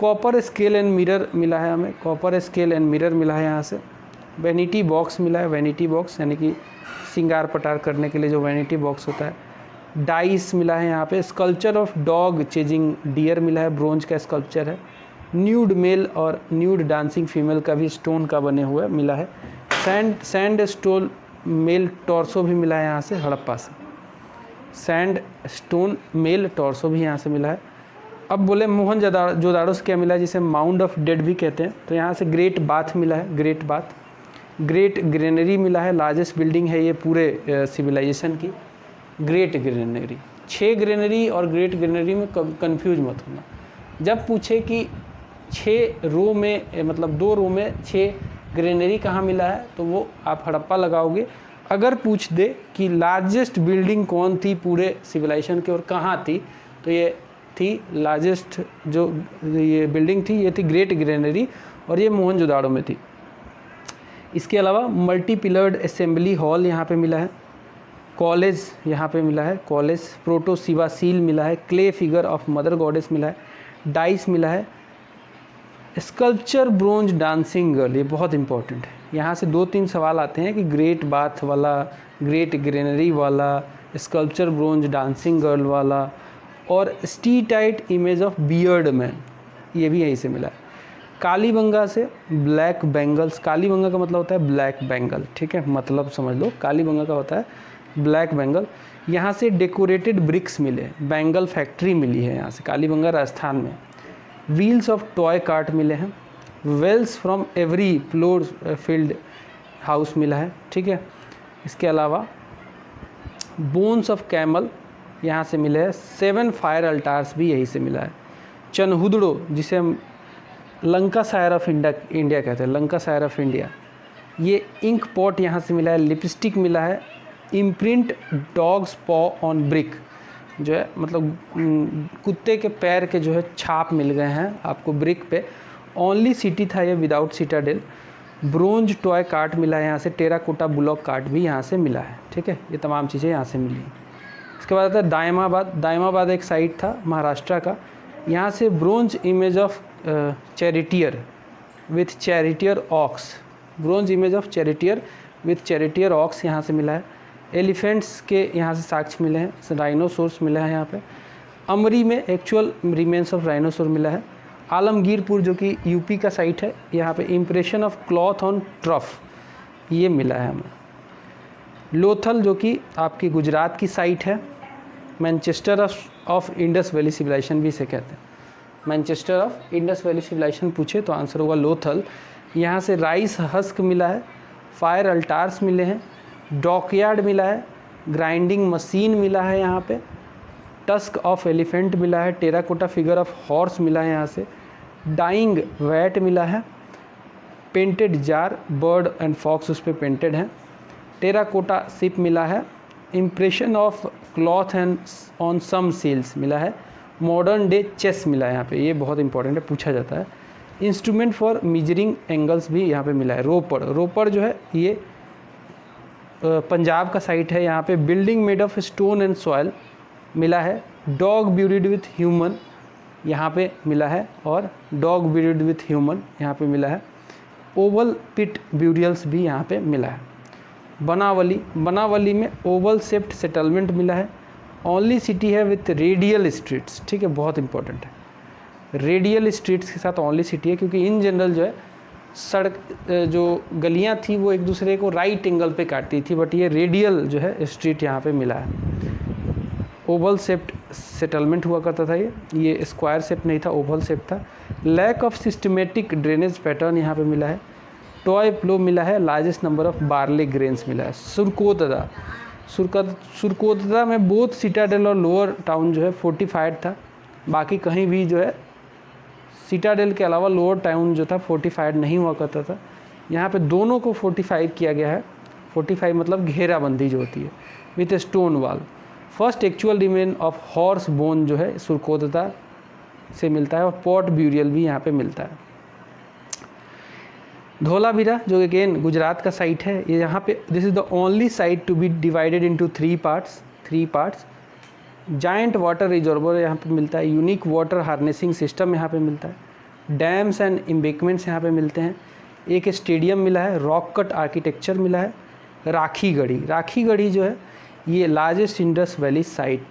कॉपर स्केल एंड मिरर मिला है हमें, कॉपर स्केल एंड मिरर मिला है यहाँ से। वैनिटी बॉक्स मिला है, वैनिटी बॉक्स यानी कि सिंगार पटार करने के लिए जो वैनिटी बॉक्स होता है। डाइस मिला है यहाँ पे। Sculpture of dog chasing deer मिला है, ब्रोंज का स्कल्पचर है। न्यूड मेल और न्यूड डांसिंग फीमेल का भी स्टोन का बने हुआ मिला है। सैंड स्टोन मेल टॉर्सो भी मिला है यहाँ से हड़प्पा से। सैंड स्टोन मेल टॉर्सो भी यहाँ से मिला है। अब बोले मोहनजोदाड़ो से क्या मिला है, जिसे माउंड ऑफ डेड भी कहते हैं, तो यहाँ से ग्रेट बाथ मिला है, ग्रेट बाथ। ग्रेट ग्रेनरी मिला है, लार्जेस्ट बिल्डिंग है ये पूरे सिविलाइजेशन की, ग्रेट ग्रेनरी। 6 ग्रेनरी और ग्रेट ग्रेनरी में कंफ्यूज मत होना। जब पूछे कि 6 रो में मतलब 2 रो में 6 ग्रेनरी कहाँ मिला है, तो वो आप हड़प्पा लगाओगे। अगर पूछ दे कि लार्जेस्ट बिल्डिंग कौन थी पूरे सिविलाइजेशन की और कहाँ थी, तो ये थी लार्जेस्ट जो ये बिल्डिंग थी ये थी ग्रेट ग्रेनरी, और ये मोहनजोदाड़ो में थी। इसके अलावा मल्टी पिलर्ड असेंबली हॉल यहाँ पे मिला है। कॉलेज यहाँ पे मिला है, कॉलेज। प्रोटो शिवा सील मिला है। Clay figure of mother goddess मिला है। डाइस मिला है। स्कल्पचर ब्रोंज डांसिंग गर्ल, ये बहुत इंपॉर्टेंट है। यहाँ से 2-3 सवाल आते हैं कि ग्रेट बाथ वाला, ग्रेट ग्रेनरी वाला, स्कल्पचर ब्रोंज डांसिंग गर्ल वाला, और steatite image of beard man, ये भी यहीं से मिला है। कालीबंगा से ब्लैक बैंगल्स, कालीबंगा का मतलब होता है ब्लैक बैंगल, ठीक है, मतलब समझ लो कालीबंगा का होता है ब्लैक बैंगल। यहाँ से डेकोरेटेड ब्रिक्स मिले, बैंगल फैक्ट्री मिली है यहाँ से, कालीबंगा राजस्थान में। व्हील्स ऑफ टॉय कार्ट मिले हैं। Wells from every floor field house मिला है, ठीक है। इसके अलावा बोन्स ऑफ कैमल यहाँ से मिले हैं। 7 फायर अल्टार्स भी यहीं से मिला है। चनहुदड़ो, जिसे हम लंका सायर ऑफ इंडिया कहते हैं, लंका सायर ऑफ इंडिया, ये इंक पॉट यहाँ से मिला है। लिपस्टिक मिला है। इम्प्रिंट डॉग्स पॉ ऑन ब्रिक, जो है मतलब कुत्ते के पैर के जो है छाप मिल गए हैं आपको ब्रिक पे। ओनली सिटी था ये without Citadel. Bronze toy cart मिला है यहाँ से। टेराकोटा बुलॉक कार्ट भी यहाँ से मिला है, ठीक है, ये तमाम चीज़ें यहाँ से मिली। इसके बाद आता है दायमाबाद। दायमाबाद एक साइट था महाराष्ट्र का, यहाँ से bronze image of charioteer with charioteer ox, bronze image of charioteer with charioteer ox यहाँ से मिला है। एलिफेंट्स के यहाँ से साक्ष्य मिले हैं। राइनोसोर्स मिला है यहाँ पे। अमरी में एक्चुअल रिमेन्स ऑफ राइनोसोर मिला है। आलमगीरपुर जो कि यूपी का साइट है, यहाँ पे impression of cloth on trough, ये मिला है हमें। लोथल जो कि आपकी गुजरात की साइट है। Manchester of Indus valley civilisation भी इसे कहते हैं। Manchester of Indus valley civilisation पूछे तो आंसर होगा लोथल। यहाँ से राइस हस्क मिला है, फायर अल्टार्स मिले हैं, डॉकयार्ड मिला है, ग्राइंडिंग मशीन मिला है, यहाँ पे टस्क ऑफ एलिफेंट मिला है, टेराकोटा फिगर ऑफ हॉर्स मिला है, यहाँ से डाइंग वैट मिला है, painted jar bird and fox उस पर पेंटेड है, टेराकोटा सिप मिला है, impression of cloth and on some seals मिला है, मॉडर्न डे चेस मिला है यहाँ पे, ये बहुत इंपॉर्टेंट है, पूछा जाता है। इंस्ट्रूमेंट फॉर मेजरिंग एंगल्स भी यहाँ पे मिला है। रोपड़ जो है ये पंजाब का साइट है, यहाँ पे building made of stone and soil मिला है, डॉग ब्यूरिड विथ ह्यूमन यहाँ पे मिला है, और डॉग ब्यूरिड विथ ह्यूमन यहाँ पे मिला है, ओवल पिट ब्यूरियल्स भी यहाँ पे मिला है। बनावली में ओवल शेप्ड सेटलमेंट मिला है, ओनली सिटी है विथ रेडियल स्ट्रीट्स, ठीक है, बहुत इंपॉर्टेंट है, रेडियल स्ट्रीट्स के साथ ओनली सिटी है, क्योंकि इन जनरल जो है सड़क जो गलियां थी वो एक दूसरे को राइट एंगल पे काटती थी, बट ये रेडियल जो है स्ट्रीट यहाँ पे मिला है। ओवल शेप्ड सेटलमेंट हुआ करता था, ये स्क्वायर शेप नहीं था, ओवल शेप था। Lack of systematic drainage pattern यहाँ पे मिला है, टॉय प्लो मिला है, largest number of barley grains मिला है। सुरकोतदा में बोथ सिटाडेल और लोअर टाउन जो है फोर्टिफाइड था, बाकी कहीं भी जो है सिटाडेल के अलावा लोअर टाउन जो था फोर्टिफाइड नहीं हुआ करता था। यहाँ पे दोनों को फोर्टिफाई किया गया है, फोर्टिफाई मतलब घेराबंदी जो होती है, with stone wall. First actual remain of horse bone जो है सुरकोतदा से मिलता है, और पॉट ब्यूरियल भी यहाँ पे मिलता है। धोलावीरा जो अगेन गुजरात का साइट है, ये यहाँ पे this is the only site to be divided into three parts. Giant water reservoir यहाँ पे मिलता है, यूनिक वाटर हार्नेसिंग सिस्टम यहाँ पे मिलता है, डैम्स एंड एम्बैंकमेंट्स यहाँ पे मिलते हैं, एक स्टेडियम मिला है, रॉक कट आर्किटेक्चर मिला है। राखी गढ़ी जो है ये लार्जेस्ट इंडस वैली साइट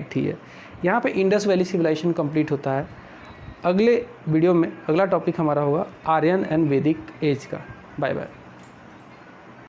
थी है। यहाँ पे इंडस वैली सिविलाइजेशन कंप्लीट होता है। अगले वीडियो में अगला टॉपिक हमारा होगा आर्यन एंड वैदिक एज का। Bye bye.